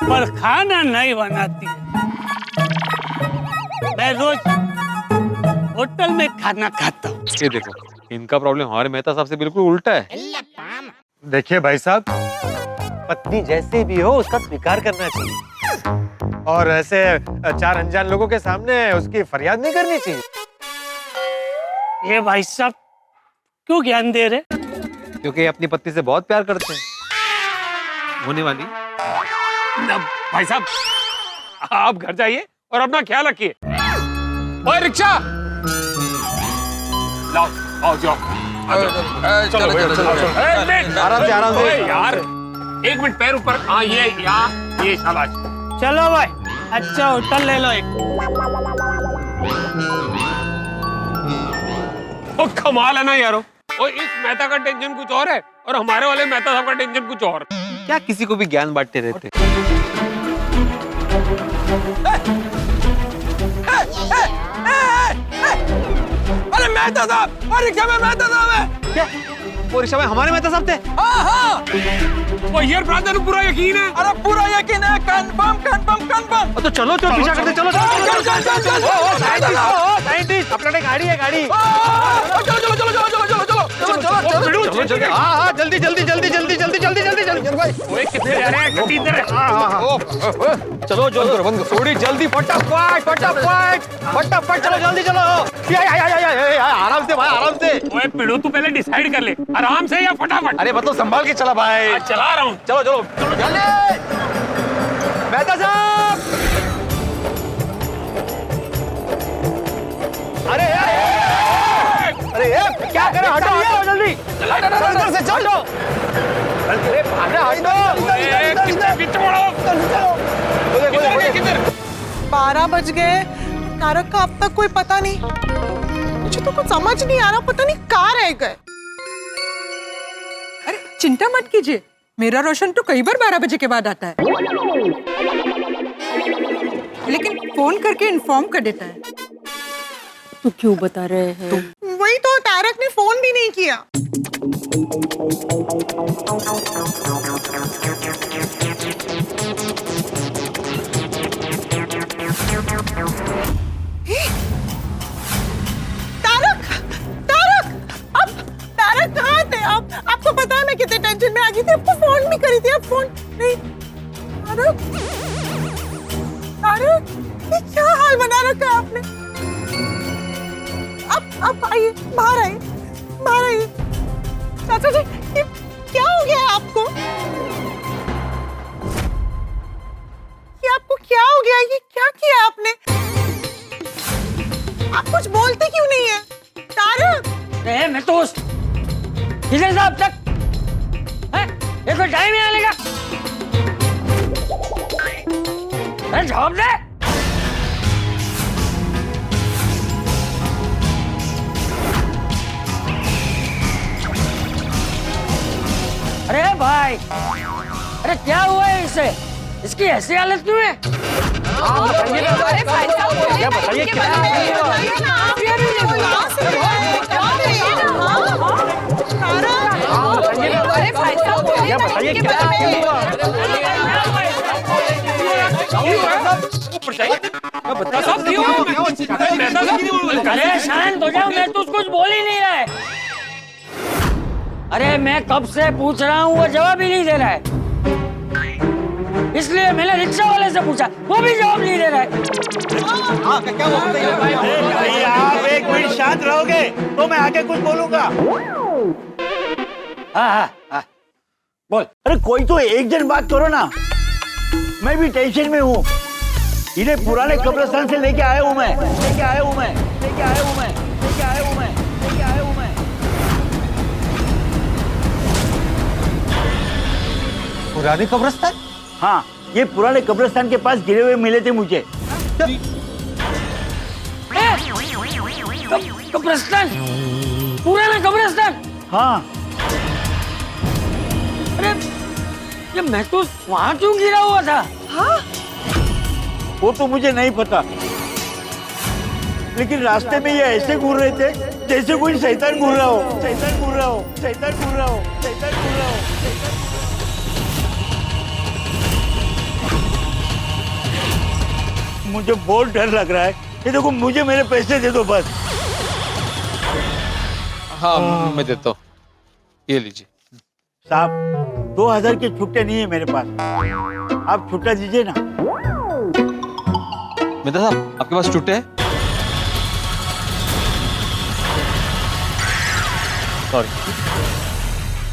Speaker 17: पर खाना नहीं बनाती है। मैं रोज होटल में खाना खाता हूँ।
Speaker 19: ये देखो, इनका प्रॉब्लम हमारे मेहता साहब से बिल्कुल उल्टा है।
Speaker 13: देखिए भाई साहब, पत्नी जैसे भी हो उसका स्वीकार करना चाहिए, और ऐसे 4 अनजान लोगों के सामने उसकी फरियाद नहीं करनी चाहिए।
Speaker 17: ये भाई साहब क्यों ज्ञान दे रहे?
Speaker 19: क्योंकि अपनी पत्नी से बहुत प्यार करते हैं। होने वाली
Speaker 14: भाई साहब, आप घर जाइए और अपना ख्याल रखिए। ओए रिक्शा लाओ, आओ जाओ। चलो
Speaker 19: आराम से, आराम से।
Speaker 14: यार 1 मिनट, पैर ऊपर। हाँ ये शाबाश।
Speaker 17: चलो भाई, अच्छा होटल ले लो एक।
Speaker 14: ओ कमाल है ना यारो। और इस मेहता का टेंशन कुछ और है और हमारे वाले मेहता साहब का टेंशन कुछ और।
Speaker 19: क्या किसी को भी ज्ञान बांटते रहते?
Speaker 18: अरे मेहता साहब, और रिक्शा में मेहता साहब है।
Speaker 19: क्या वो रिक्शा में हमारे मेहता साहब थे?
Speaker 18: हाँ हाँ,
Speaker 14: वो यार ब्रादर को पूरा यकीन है।
Speaker 18: अरे पूरा यकीन है, कंफर्म कंफर्म कंफर्म।
Speaker 19: तो चलो चलो पीछा करते, चलो
Speaker 13: साइंटिस्ट, अपना गाड़ी है, गाड़ी।
Speaker 18: चलो चलो चलो चलो चलो चलो चलो चलो।
Speaker 13: हाँ हाँ, जल्दी जल्दी जल्दी जल्दी जल्दी जल्दी जल्दी जल्दी भाई।
Speaker 14: ओए कितने जा रहे हैं? गड्डी इधर है।
Speaker 19: चलो जल्दी,
Speaker 13: थोड़ी जल्दी, फटाफट फटाफट फटाफट, चलो जल्दी चलो। आराम से भाई, आराम से।
Speaker 14: ओए पिड़ू, तू पहले डिसाइड कर ले, आराम से या फटाफट?
Speaker 13: अरे मतलब संभाल के चला भाई।
Speaker 14: चला रहा हूँ।
Speaker 13: चलो चलो जल्दी। मेहता साहब, अरे क्या करे, हटो हटो जल्दी, इधर से चलो। अरे भागना, हटो।
Speaker 4: 12 बज गए, तारक का अब तक कोई पता नहीं। मुझे तो कुछ समझ नहीं आ रहा, पता नहीं कहाँ रह गए।
Speaker 15: अरे चिंता मत कीजिए, मेरा रोशन तो कई बार 12 बजे के बाद आता है, लेकिन फोन करके इन्फॉर्म कर देता है।
Speaker 5: तो क्यों बता रहे हैं?
Speaker 4: वही तो, तारक ने फोन भी नहीं किया। तारक, तारक, अब तारक कहाँ थे? अब आपको पता है मैं कितने टेंशन में आ गई थी, आपको फोन भी करी थी, अब फोन नहीं। तारक, तारक, ये क्या हाल बना रखा है आपने? अब आइए, बाहर आइए, बाहर आइए। चाचा जी, ये क्या हो गया है आपको? ये आपको क्या हो गया? ये क्या किया आपने? आप कुछ बोलते क्यों नहीं है? तारक!
Speaker 17: मैं तो किधर से अब तक? ये कोई टाइम ही आने का? जवाब दे। अरे भाई, अरे क्या हुआ है इसे? इसकी ऐसी हालत क्यों है?
Speaker 15: अरे भाई साहब, बताइए क्या
Speaker 17: अरे शांत हो जाओ, मैं तो कुछ बोल ही नहीं रहा है। अरे मैं कब से पूछ रहा हूँ, वो जवाब ही नहीं दे रहा है, इसलिए मैंने रिक्शा वाले से पूछा, वो भी जवाब नहीं दे रहा है।
Speaker 10: भाई आप 1 मिनट शांत रहोगे तो मैं आके कुछ बोलूंगा। हाँ, बोल। अरे कोई तो एक जन बात करो ना, मैं भी टेंशन में हूँ। इन्हें पुराने कब्रिस्तान से लेके आया हूँ मैं।
Speaker 13: पुराने कब्रिस्तान?
Speaker 10: हाँ, ये पुराने कब्रिस्तान के पास गिरे हुए मिले थे मुझे।
Speaker 17: कब्रिस्तान? पुराना कब्रिस्तान?
Speaker 10: हाँ।
Speaker 17: अरे ये मैं तो वहाँ क्यों गिरा हुआ था?
Speaker 4: हाँ?
Speaker 10: वो तो मुझे नहीं पता, लेकिन रास्ते में ये ऐसे घूर रहे थे जैसे कोई शैतान घूर रहा हो। मुझे बहुत डर लग रहा है। ये देखो, मुझे मेरे पैसे दे दो बस।
Speaker 19: हाँ, मैं देता हूँ, ये लीजिए।
Speaker 10: साहब, 2000 के छुट्टे नहीं है मेरे पास, आप छुट्टा दीजिए ना।
Speaker 19: मेहता साहब, आपके पास छुट्टे हैं? सॉरी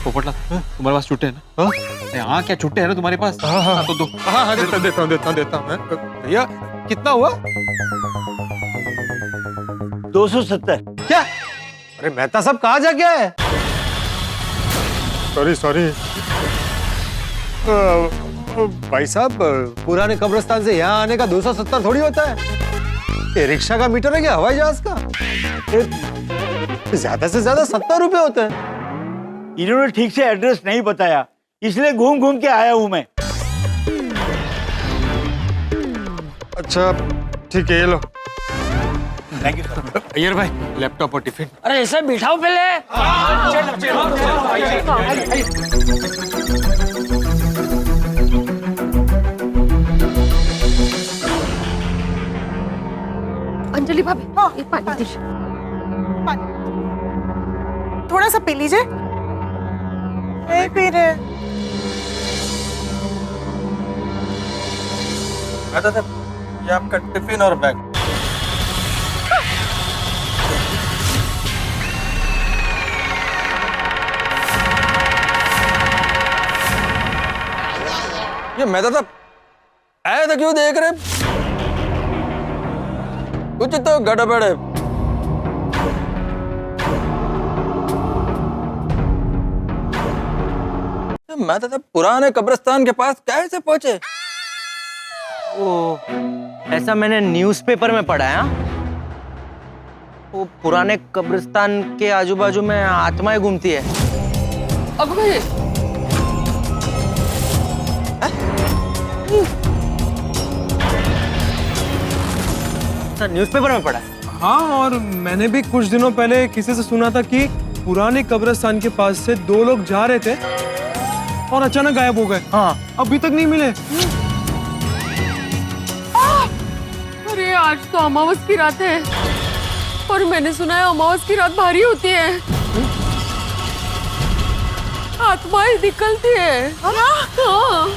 Speaker 19: पोपटलाल, तुम्हारे पास छुट्टे है ना? हाँ, क्या छुट्टे है ना तुम्हारे पास? हाँ, तो दो। हाँ, देता हूँ। भैया कितना हुआ?
Speaker 10: 270।
Speaker 13: क्या? अरे मेहता साहब कहाँ जा गया है? सॉरी भाई साहब, पुराने कब्रिस्तान से यहाँ आने का 270 थोड़ी होता है। ये रिक्शा का मीटर है क्या हवाई जहाज का? ज्यादा से ज्यादा 70 रुपए होते हैं।
Speaker 10: इन्होंने ठीक से एड्रेस नहीं बताया, इसलिए घूम घूम के आया हूँ मैं।
Speaker 13: अच्छा ठीक है, ये लो।
Speaker 10: Thank you sir.
Speaker 19: अय्यर भाई, लैपटॉप और टिफिन।
Speaker 17: अरे ऐसे बिठाओ पहले।
Speaker 5: अंजलि भाभी, एक पानी दीजिए।
Speaker 4: थोड़ा सा पी लीजिए। नहीं पी रहे।
Speaker 18: ये आपका टिफिन और बैग। ये मैं तो आया था, क्यों देख रहे? कुछ तो गड़बड़ है। मेहता साहब पुराने कब्रिस्तान के पास कैसे पहुंचे?
Speaker 6: ओ, ऐसा मैंने न्यूज़पेपर में पढ़ा है। वो पुराने कब्रिस्तान के आजू बाजू में आत्माएं घूमती है।
Speaker 5: अब भाई
Speaker 6: न्यूज़पेपर में पढ़ा है।
Speaker 7: हाँ, और मैंने भी कुछ दिनों पहले किसी से सुना था कि पुराने कब्रिस्तान के पास से 2 लोग जा रहे थे और अचानक गायब हो गए।
Speaker 6: हाँ,
Speaker 7: अभी तक नहीं मिले।
Speaker 5: अरे आज तो अमावस की रात है और मैंने सुना है अमावस की रात भारी होती है, आत्माएं निकलती है। हाँ।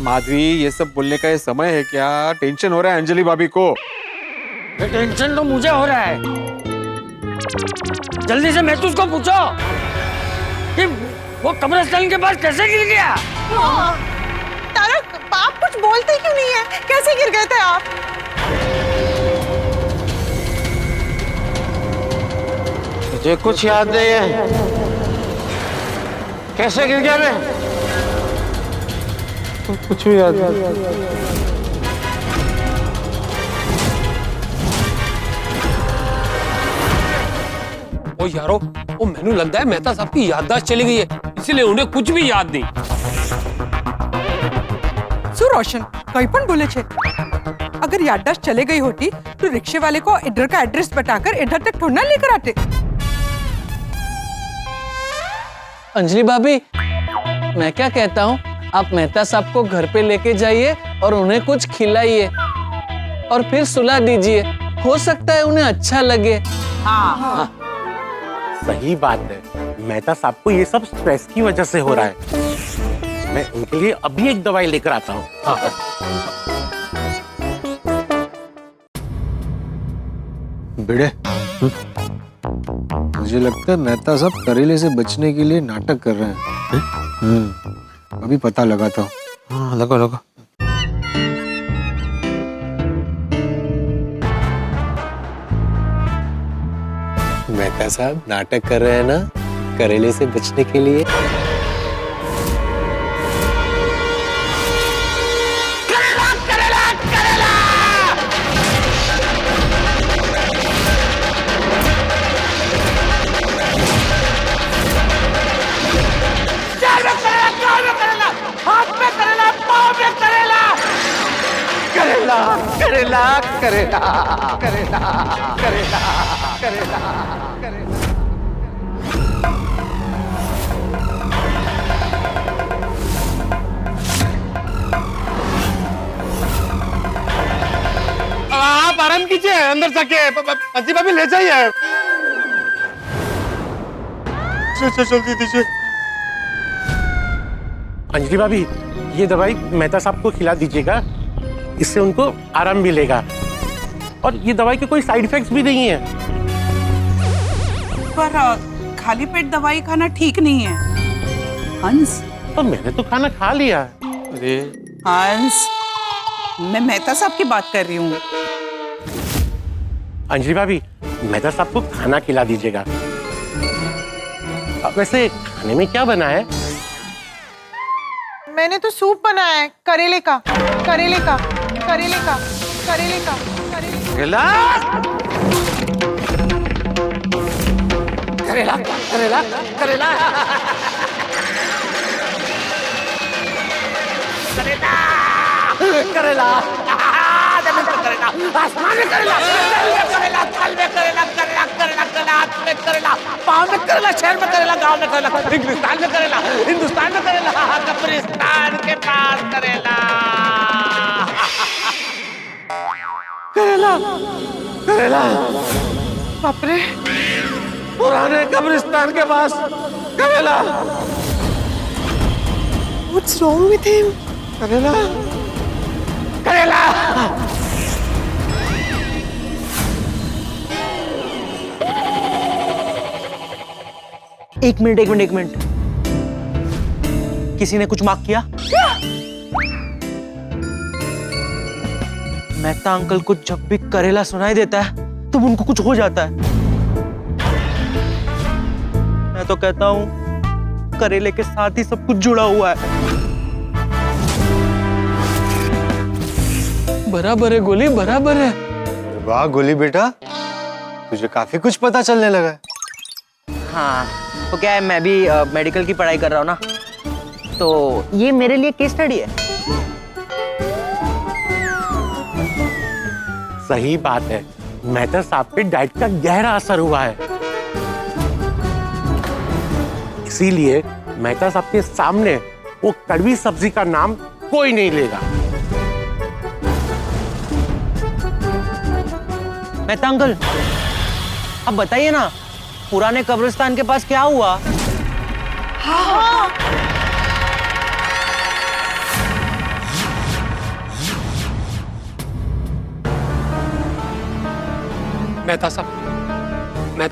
Speaker 19: माधवी, ये सब बोलने का ये समय है क्या? टेंशन हो रहा है अंजलि भाभी को।
Speaker 17: टेंशन तो मुझे हो रहा है। जल्दी से महतूस को पूछो कि वो कब्रिस्तान के पास कैसे गिर गया।
Speaker 4: तारक, आप कुछ बोलते क्यों नहीं है? कैसे गिर गए थे आप?
Speaker 12: मुझे कुछ याद नहीं है। कैसे गिर गया मैं?
Speaker 7: कुछ भी याद नहीं।
Speaker 14: ओ यारो, ओ मैनू लगता है मेहता साहब की याददाश्त चली गई है, इसलिए उन्हें कुछ भी याद नहीं।
Speaker 15: શું રોશન કઈ પણ બોલે છે? अगर याददाश्त चले गई होती तो रिक्शे वाले को इधर का एड्रेस बताकर इधर तक थोड़ा लेकर आते।
Speaker 11: अंजलि भाभी, मैं क्या कहता हूँ, आप मेहता साहब को घर पे लेके जाइए और उन्हें कुछ खिलाइए और फिर सुला दीजिए। हो सकता है उन्हें अच्छा लगे।
Speaker 12: हाँ। सही बात है। मेहता साहब को ये सब स्ट्रेस की वजह से हो रहा है। मैं उनके लिए अभी एक दवाई लेकर आता हूँ।
Speaker 19: भिड़े, मुझे लगता है मेहता साहब करेले से बचने के लिए नाटक कर रहे हैं। अभी पता लगा था। हाँ, लगा लगा।
Speaker 12: मेहता साहब नाटक कर रहे हैं ना, करेले से बचने के लिए।
Speaker 16: करेला करेला करेला करेला करेला करेला।
Speaker 7: आप आराम कीजिए, अंदर जाके अंजलि भाभी ले जाइए। जल्दी दीजिए।
Speaker 12: अंजलि भाभी, ये दवाई मेहता साहब को खिला दीजिएगा, इससे उनको आराम मिलेगा। और ये दवाई के कोई साइड इफेक्ट्स भी नहीं है।
Speaker 15: पर खाली पेट दवाई खाना ठीक नहीं है हंस।
Speaker 12: तो मैंने तो खाना खा लिया।
Speaker 19: अरे
Speaker 15: हंस, मैं मेहता साहब की बात कर रही हूँ।
Speaker 12: अंजलि भाभी, मेहता साहब को खाना खिला दीजिएगा। वैसे खाने में क्या बना है?
Speaker 4: मैंने तो सूप बनाया है, करेले का करेले का करेले का करेले का
Speaker 16: करेला करेला करेला करेला करेला जमीन पर करेला, आसमान में करेला, करेला, कल में करेला, करेला, करेला, करेला, हाथ में करेला, पाँव में करेला, शहर में करेला, गांव में करेला, हिंदुस्तान में करेला, हिंदुस्तान में करेला, कब्रिस्तान के पास करेला, करेला, करेला,
Speaker 15: बाप रे,
Speaker 16: पुराने कब्रिस्तान के पास करेला।
Speaker 15: What's wrong with him?
Speaker 16: करेला, करेला।
Speaker 6: एक मिनट। किसी ने कुछ मार्क किया? मेहता अंकल को जब भी करेला सुनाई देता है तो उनको कुछ हो जाता है। मैं तो कहता हूं
Speaker 7: करेले के साथ ही सब कुछ जुड़ा हुआ है। बराबर है गोली, बराबर है।
Speaker 13: वाह गोली बेटा, तुझे काफी कुछ पता चलने लगा है।
Speaker 6: हाँ, तो क्या है, मैं भी मेडिकल की पढ़ाई कर रहा हूँ ना, तो ये मेरे लिए केस स्टडी है।
Speaker 12: सही बात है, मेहता साहब पे डाइट का गहरा असर हुआ है, इसीलिए मेहता साहब के सामने वो कड़वी सब्जी का नाम कोई नहीं लेगा।
Speaker 6: मेहता अंकल, अब बताइए ना, पुराने कब्रिस्तान के पास क्या हुआ?
Speaker 15: हाँ।
Speaker 14: मेहता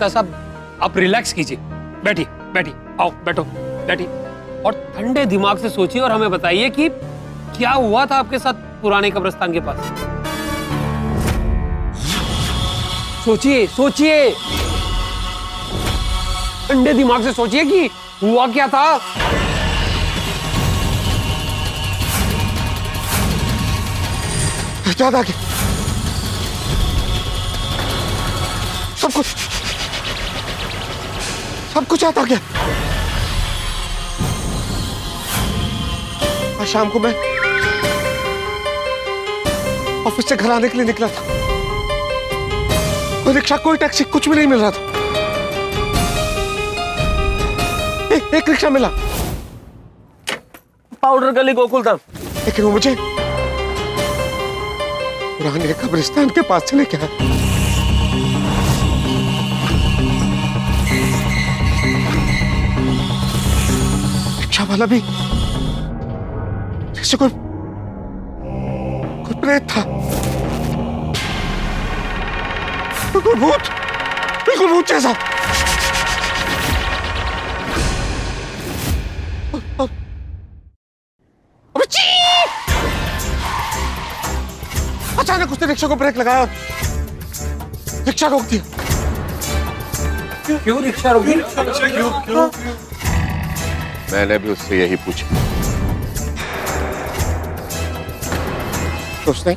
Speaker 14: साहब आप रिलैक्स कीजिए, बैठिए बैठिए, आओ बैठो, बैठिए और ठंडे दिमाग से सोचिए और हमें बताइए कि क्या हुआ था आपके साथ पुराने कब्रिस्तान के पास। सोचिए सोचिए, ठंडे दिमाग से सोचिए कि हुआ क्या था।
Speaker 3: याद आ गया सब कुछ याद आ गया। आज शाम को मैं ऑफिस से घर आने के लिए निकला था, कोई रिक्शा कोई टैक्सी कुछ भी नहीं मिल रहा था। एक रिक्शा मिला,
Speaker 12: पाउडर गली गोकुल था,
Speaker 3: लेकिन वो मुझे पुराने कब्रिस्तान के पास से लेके आया। रिक्शा वाला भी जैसे कोई प्रेत था, बिल्कुल भूत जैसा। अचानक उसने रिक्शा को ब्रेक लगाया, रिक्शा रोक दिया।
Speaker 14: क्यों रिक्शा रोक दिया? क्यों?
Speaker 3: मैंने भी उससे यही पूछा, तो उसने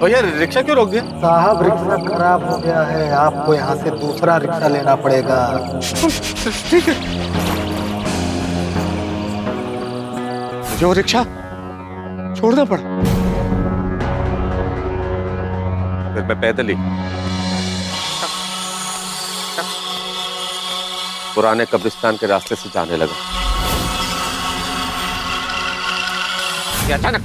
Speaker 13: भैया रिक्शा क्यों रोक दिया? साहब रिक्शा खराब हो गया है, आपको यहाँ से दूसरा रिक्शा लेना पड़ेगा।
Speaker 3: ठीक है, मुझे वो रिक्शा छोड़ना पड़ा, फिर मैं पैदल ही पुराने कब्रिस्तान के रास्ते से जाने लगा। अचानक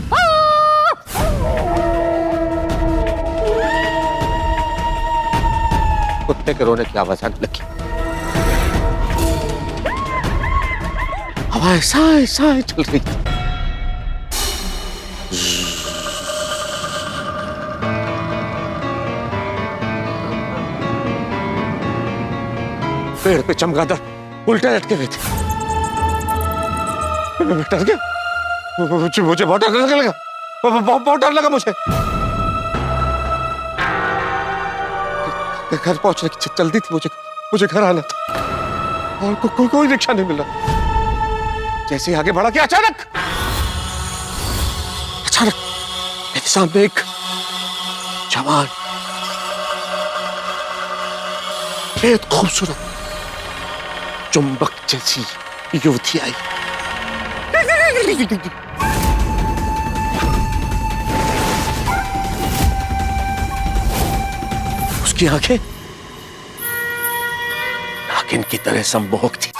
Speaker 3: कुत्ते के रोने की आवाज आने लगी। हवा साए चल रही थी। पेड़ पे चमगादड़ उल्टे लटके हुए थे। मैं डर गया, मुझे बहुत डर लगा, बहुत डर लगा मुझे। घर पहुंचने की जल्दी थी, मुझे घर आना था और कोई रिक्शा नहीं मिल रहा। जैसे ही आगे बढ़ा कि अचानक मेरे सामने एक जवान बेहद खूबसूरत चुंबक जैसी युवती आई। उसकी आंखें नागिन की तरह सम्मोहक थी।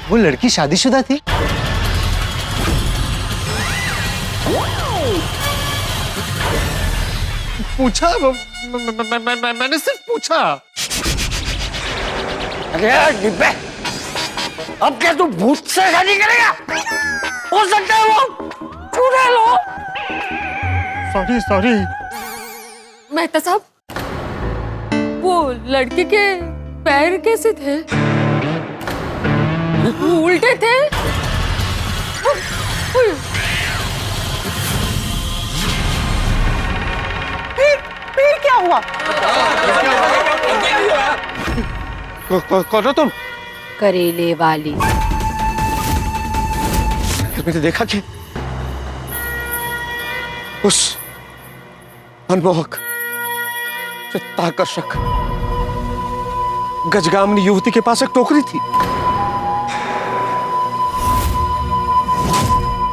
Speaker 13: वो लड़की शादीशुदा थी?
Speaker 3: पूछा, मैंने सिर्फ पूछा।
Speaker 17: अरे डिब्बे, अब क्या तू भूत से शादी करेगा? हो सकता है वो चुड़ैल हो।
Speaker 3: सॉरी।
Speaker 5: मेहता साहब, वो लड़के के पैर कैसे थे? उल्टे थे?
Speaker 12: हुआ? कौन हो तुम?
Speaker 21: करेले वाली।
Speaker 3: मैंने देखा कि उस मनमोहक, चित्ताकर्षक, गजगामिनी युवती के पास एक टोकरी थी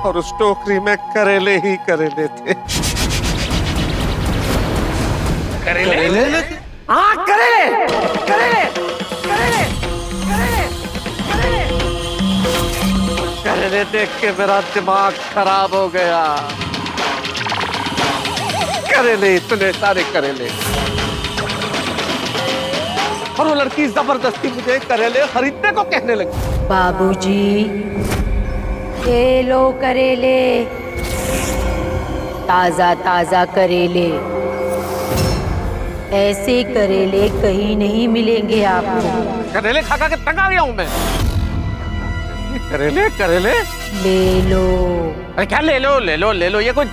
Speaker 3: और उस टोकरी में करेले ही करेले थे।
Speaker 16: करेले? हाँ, करेले, करेले, करेले, करेले, करेले।
Speaker 3: करेले देख के मेरा दिमाग खराब हो गया। करेले, इतने सारे करेले, और वो लड़की जबरदस्ती मुझे करेले खरीदने को कहने लगी।
Speaker 21: बाबूजी, ये लो करेले, ताजा ताजा करेले। ऐसे करेले कहीं नहीं मिलेंगे आपको।
Speaker 3: करेले खा खा के तंग आ गया हूं मैं। करेले करेले
Speaker 21: ले लो।
Speaker 3: अरे क्या ले लो ले लो ले लो, ये कोई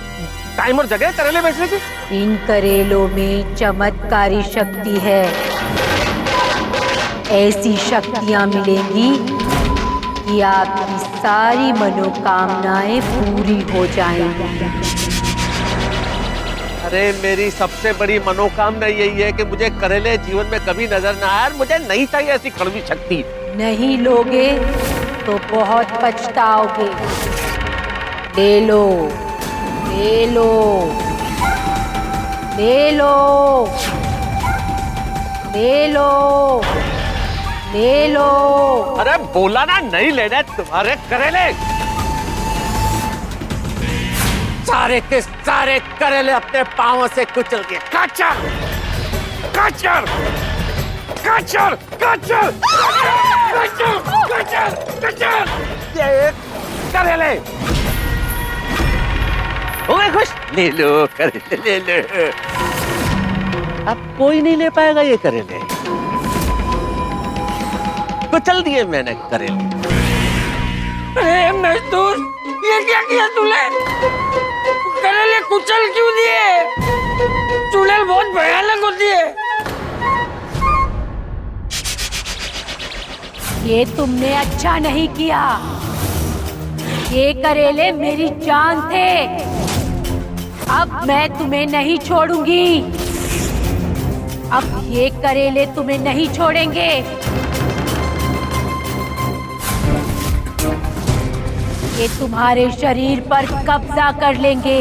Speaker 3: टाइम और जगह है करेले बेचने की?
Speaker 21: इन करेलों में चमत्कारी शक्ति है। ऐसी शक्तियां मिलेंगी कि आपकी सारी मनोकामनाएं पूरी हो जाएंगी।
Speaker 3: अरे मेरी सबसे बड़ी मनोकामना यही है कि मुझे करेले जीवन में कभी नजर ना आए। मुझे नहीं चाहिए ऐसी कड़वी शक्ति।
Speaker 21: नहीं लोगे तो बहुत पछताओगे। ले लो, ले लो, ले लो, ले लो, ले लो।
Speaker 3: अरे बोला ना नहीं लेना तुम्हारे करेले। सारे के सारे करेले अपने पांवों से कुचल के काचर काचर काचर काचर काचर काचर काचर। ये करेले हो गए खुश? ले लो करेले, ले लो। अब कोई नहीं ले पाएगा ये करेले। कुचल दिए मैंने करेले।
Speaker 17: अरे मजदूर, ये क्या किया तूने? करेले कुचल क्यों दिए? चुड़ैल बहुत भयानक होती है।
Speaker 21: ये तुमने अच्छा नहीं किया। ये करेले मेरी जान थे। अब मैं तुम्हें नहीं छोड़ूंगी। अब ये करेले तुम्हें नहीं छोड़ेंगे। ये तुम्हारे शरीर पर कब्जा कर लेंगे।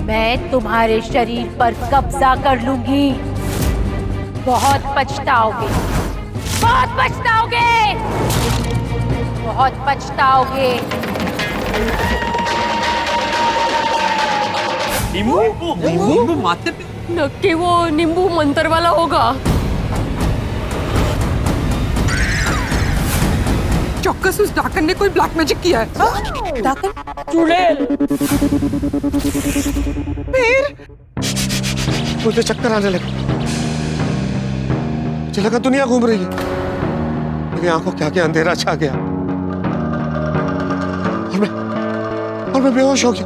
Speaker 21: मैं तुम्हारे शरीर पर कब्जा कर लूंगी। बहुत पछताओगे, बहुत पछताओगे, बहुत पछताओगे।
Speaker 14: नींबू? नींबू माथे पे?
Speaker 5: नक्की वो नींबू मंत्र वाला होगा।
Speaker 15: चौक्कस उस डाकन ने कोई ब्लैक मैजिक किया है।
Speaker 17: डाकन? चुड़ैल।
Speaker 15: फिर
Speaker 3: मुझे चक्कर आने लगे। मुझे लगा दुनिया घूम रही है। मेरी आंखों के आगे अंधेरा छा गया और मैं बेहोश हो गया।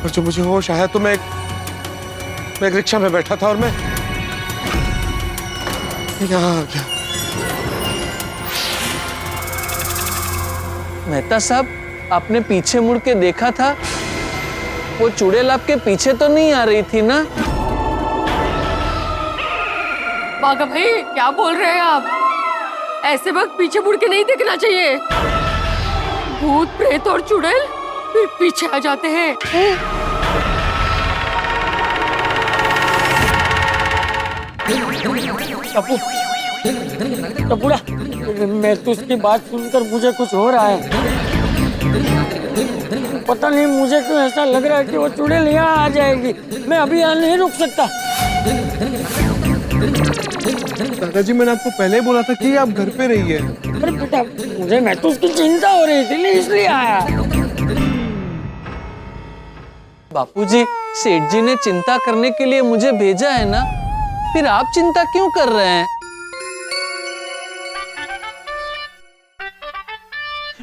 Speaker 3: और जब मुझे होश आया तो मैं एक रिक्शा में बैठा था और मैं यहाँ आ गया।
Speaker 18: मेहता साहब, आपने पीछे मुड़ के देखा था? वो चुड़ैल आपके पीछे तो नहीं आ रही थी ना?
Speaker 5: बाघा भाई, क्या बोल रहे हैं आप? ऐसे वक्त पीछे मुड़ के नहीं देखना चाहिए। भूत, प्रेत और चुड़ैल फिर पीछे आ जाते हैं।
Speaker 17: टप्पू, टप्पूड़ा, मैं तो उसकी बात सुनकर मुझे कुछ हो रहा है। पता नहीं मुझे क्यों ऐसा लग रहा है कि वो चुड़ैल यहाँ आ जाएगी। मैं अभी यहाँ नहीं रुक सकता।
Speaker 7: दादाजी, मैंने आपको पहले ही बोला था कि आप घर पे रहिए।
Speaker 17: अरे बेटा, मुझे मैं तो उसकी चिंता हो रही थी, इसलिए आया।
Speaker 18: बापूजी, सेठ जी ने चिंता करने के लिए मुझे भेजा है ना? फिर आप चिंता क्यों कर रहे हैं?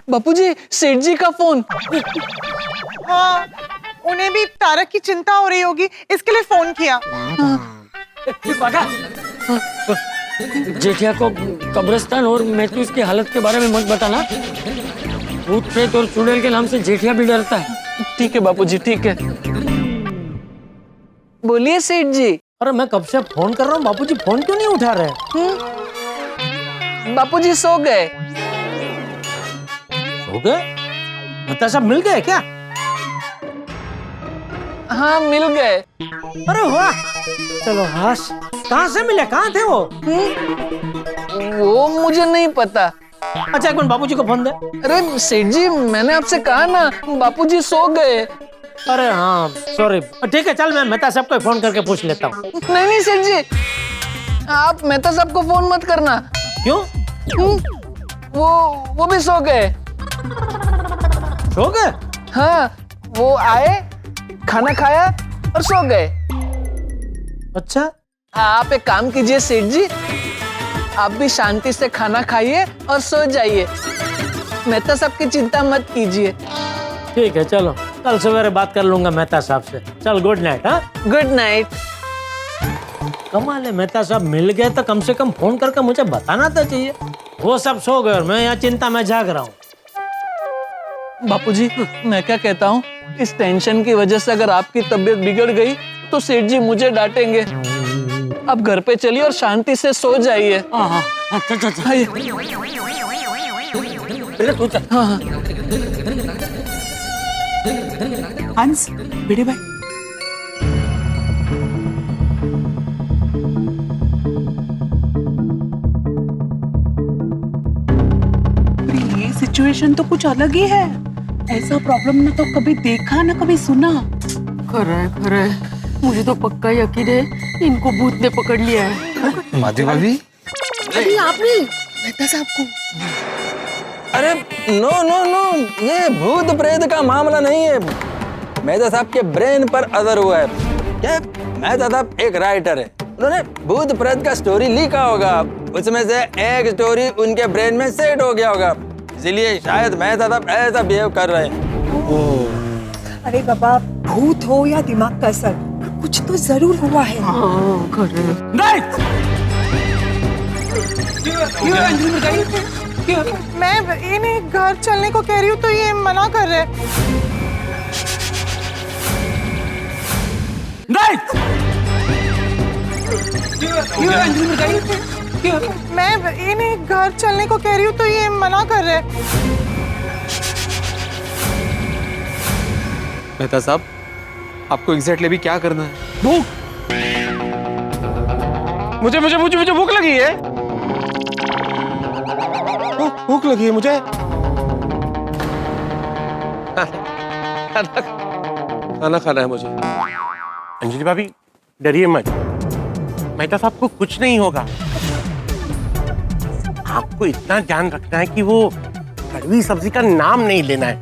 Speaker 18: बापूजी, सेठ जी का फोन।
Speaker 4: हाँ, उन्हें भी तारक की चिंता हो रही होगी, इसके लिए फोन किया।
Speaker 17: बाघा, जेठिया को कब्रिस्तान और मैथ्यूस की हालत के बारे में मत बताना। भूत प्रेत और चुड़ैल के नाम से जेठिया भी डरता है।
Speaker 18: ठीक है बापूजी, ठीक है। बोलिए सेठ जी।
Speaker 17: अरे मैं कब से फोन कर रहा हूँ, बापूजी फोन क्यों नहीं उठा रहे?
Speaker 18: बापूजी सो गए।
Speaker 17: सो गए? मतलब सब मिल गए क्या?
Speaker 18: हाँ, मिल गए।
Speaker 17: अरे वाह, चलो हाश। कहाँ से मिले, कहाँ थे वो?
Speaker 18: वो मुझे नहीं पता।
Speaker 17: अच्छा एक मिनट, बापूजी को फोन दे।
Speaker 18: अरे सेठ जी, मैंने आपसे कहा ना, बापूजी सो गए।
Speaker 17: अरे हाँ सॉरी, ठीक है चल मैं मेहता साहब को फोन करके पूछ लेता हूँ।
Speaker 18: नहीं नहीं सेठ जी, आप मेहता साहब को फोन मत करना।
Speaker 17: क्यों?
Speaker 18: वो भी सो गए।
Speaker 17: सो गए?
Speaker 18: हाँ, वो आए, खाना खाया और सो गए।
Speaker 17: अच्छा,
Speaker 18: आप एक काम कीजिए सेठ जी, आप भी शांति से खाना खाइए और सो जाइए। मेहता साहब की चिंता मत कीजिए।
Speaker 17: ठीक है चलो, कल सवेरे बात कर लूंगा मेहता साहब से। चल गुड नाइट। हाँ
Speaker 18: गुड नाइट।
Speaker 17: कमाल है, मेहता साहब मिल गए तो कम से कम फोन करके मुझे बताना तो चाहिए। वो सब सो गए और मैं यहाँ चिंता में जाग रहा हूँ।
Speaker 18: बापूजी, मैं क्या कहता हूँ, इस टेंशन की वजह से अगर आपकी तबीयत बिगड़ गई तो सेठ जी मुझे डांटेंगे। आप घर पे चलिए और शांति से सो जाइए।
Speaker 15: हंस, भिड़े भाई, ये सिचुएशन तो कुछ अलग ही है। ऐसा प्रॉब्लम ना तो कभी देखा ना कभी सुना।
Speaker 5: खरा है, मुझे तो पक्का यकीन है इनको भूत ने पकड़ लिया है।
Speaker 19: माधवी भाभी,
Speaker 5: अभी आपने मेहता साहब को।
Speaker 18: अरे नो नो नो, ये भूत प्रेत का मामला नहीं है। मेहता साहब के ब्रेन पर असर हुआ है। क्या मेहता साहब एक राइटर है, उन्होंने भूत प्रेत का स्टोरी लिखा होगा, उसमें से एक स्टोरी उनके ब्रेन में सेट हो गया होगा, इसलिए शायद मेहता साहब ऐसा बिहेव कर रहे हैं।
Speaker 15: अरे बाबा, भूत हो या दिमाग का असर, कुछ तो जरूर हुआ है।
Speaker 4: मैं इन्हें घर चलने को कह रही हूँ तो ये मना कर रहे। मैं इन्हें घर चलने को कह रही हूँ तो ये मना कर रहे।
Speaker 19: मेहता साहब, आपको एग्जैक्टली अभी क्या करना है?
Speaker 7: भूख, मुझे भूख लगी है। भूख लगी है मुझे।
Speaker 3: खाना खाना है मुझे।
Speaker 12: अंजलि भाभी, डरिए मत, मेहता साहब को कुछ नहीं होगा। आपको इतना ध्यान रखना है कि वो कड़वी सब्जी का नाम नहीं लेना है।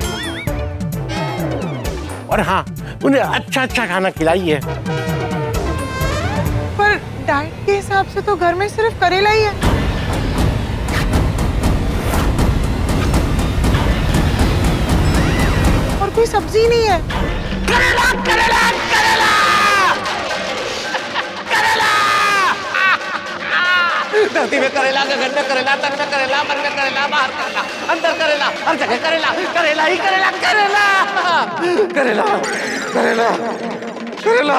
Speaker 12: और हाँ, उन्हें अच्छा अच्छा खाना खिलाइए।
Speaker 4: पर डाइट के हिसाब से तो घर में सिर्फ करेला ही है। और कोई सब्जी नहीं है।
Speaker 16: करेला करेला करेला करेला, धरती में करेला, गगन में करेला, तन में करेला, मन में करेला, बाहर करेला, अंदर करेला, हर जगह करेला, करेला ही करेला, करेला करेला करेला करेला।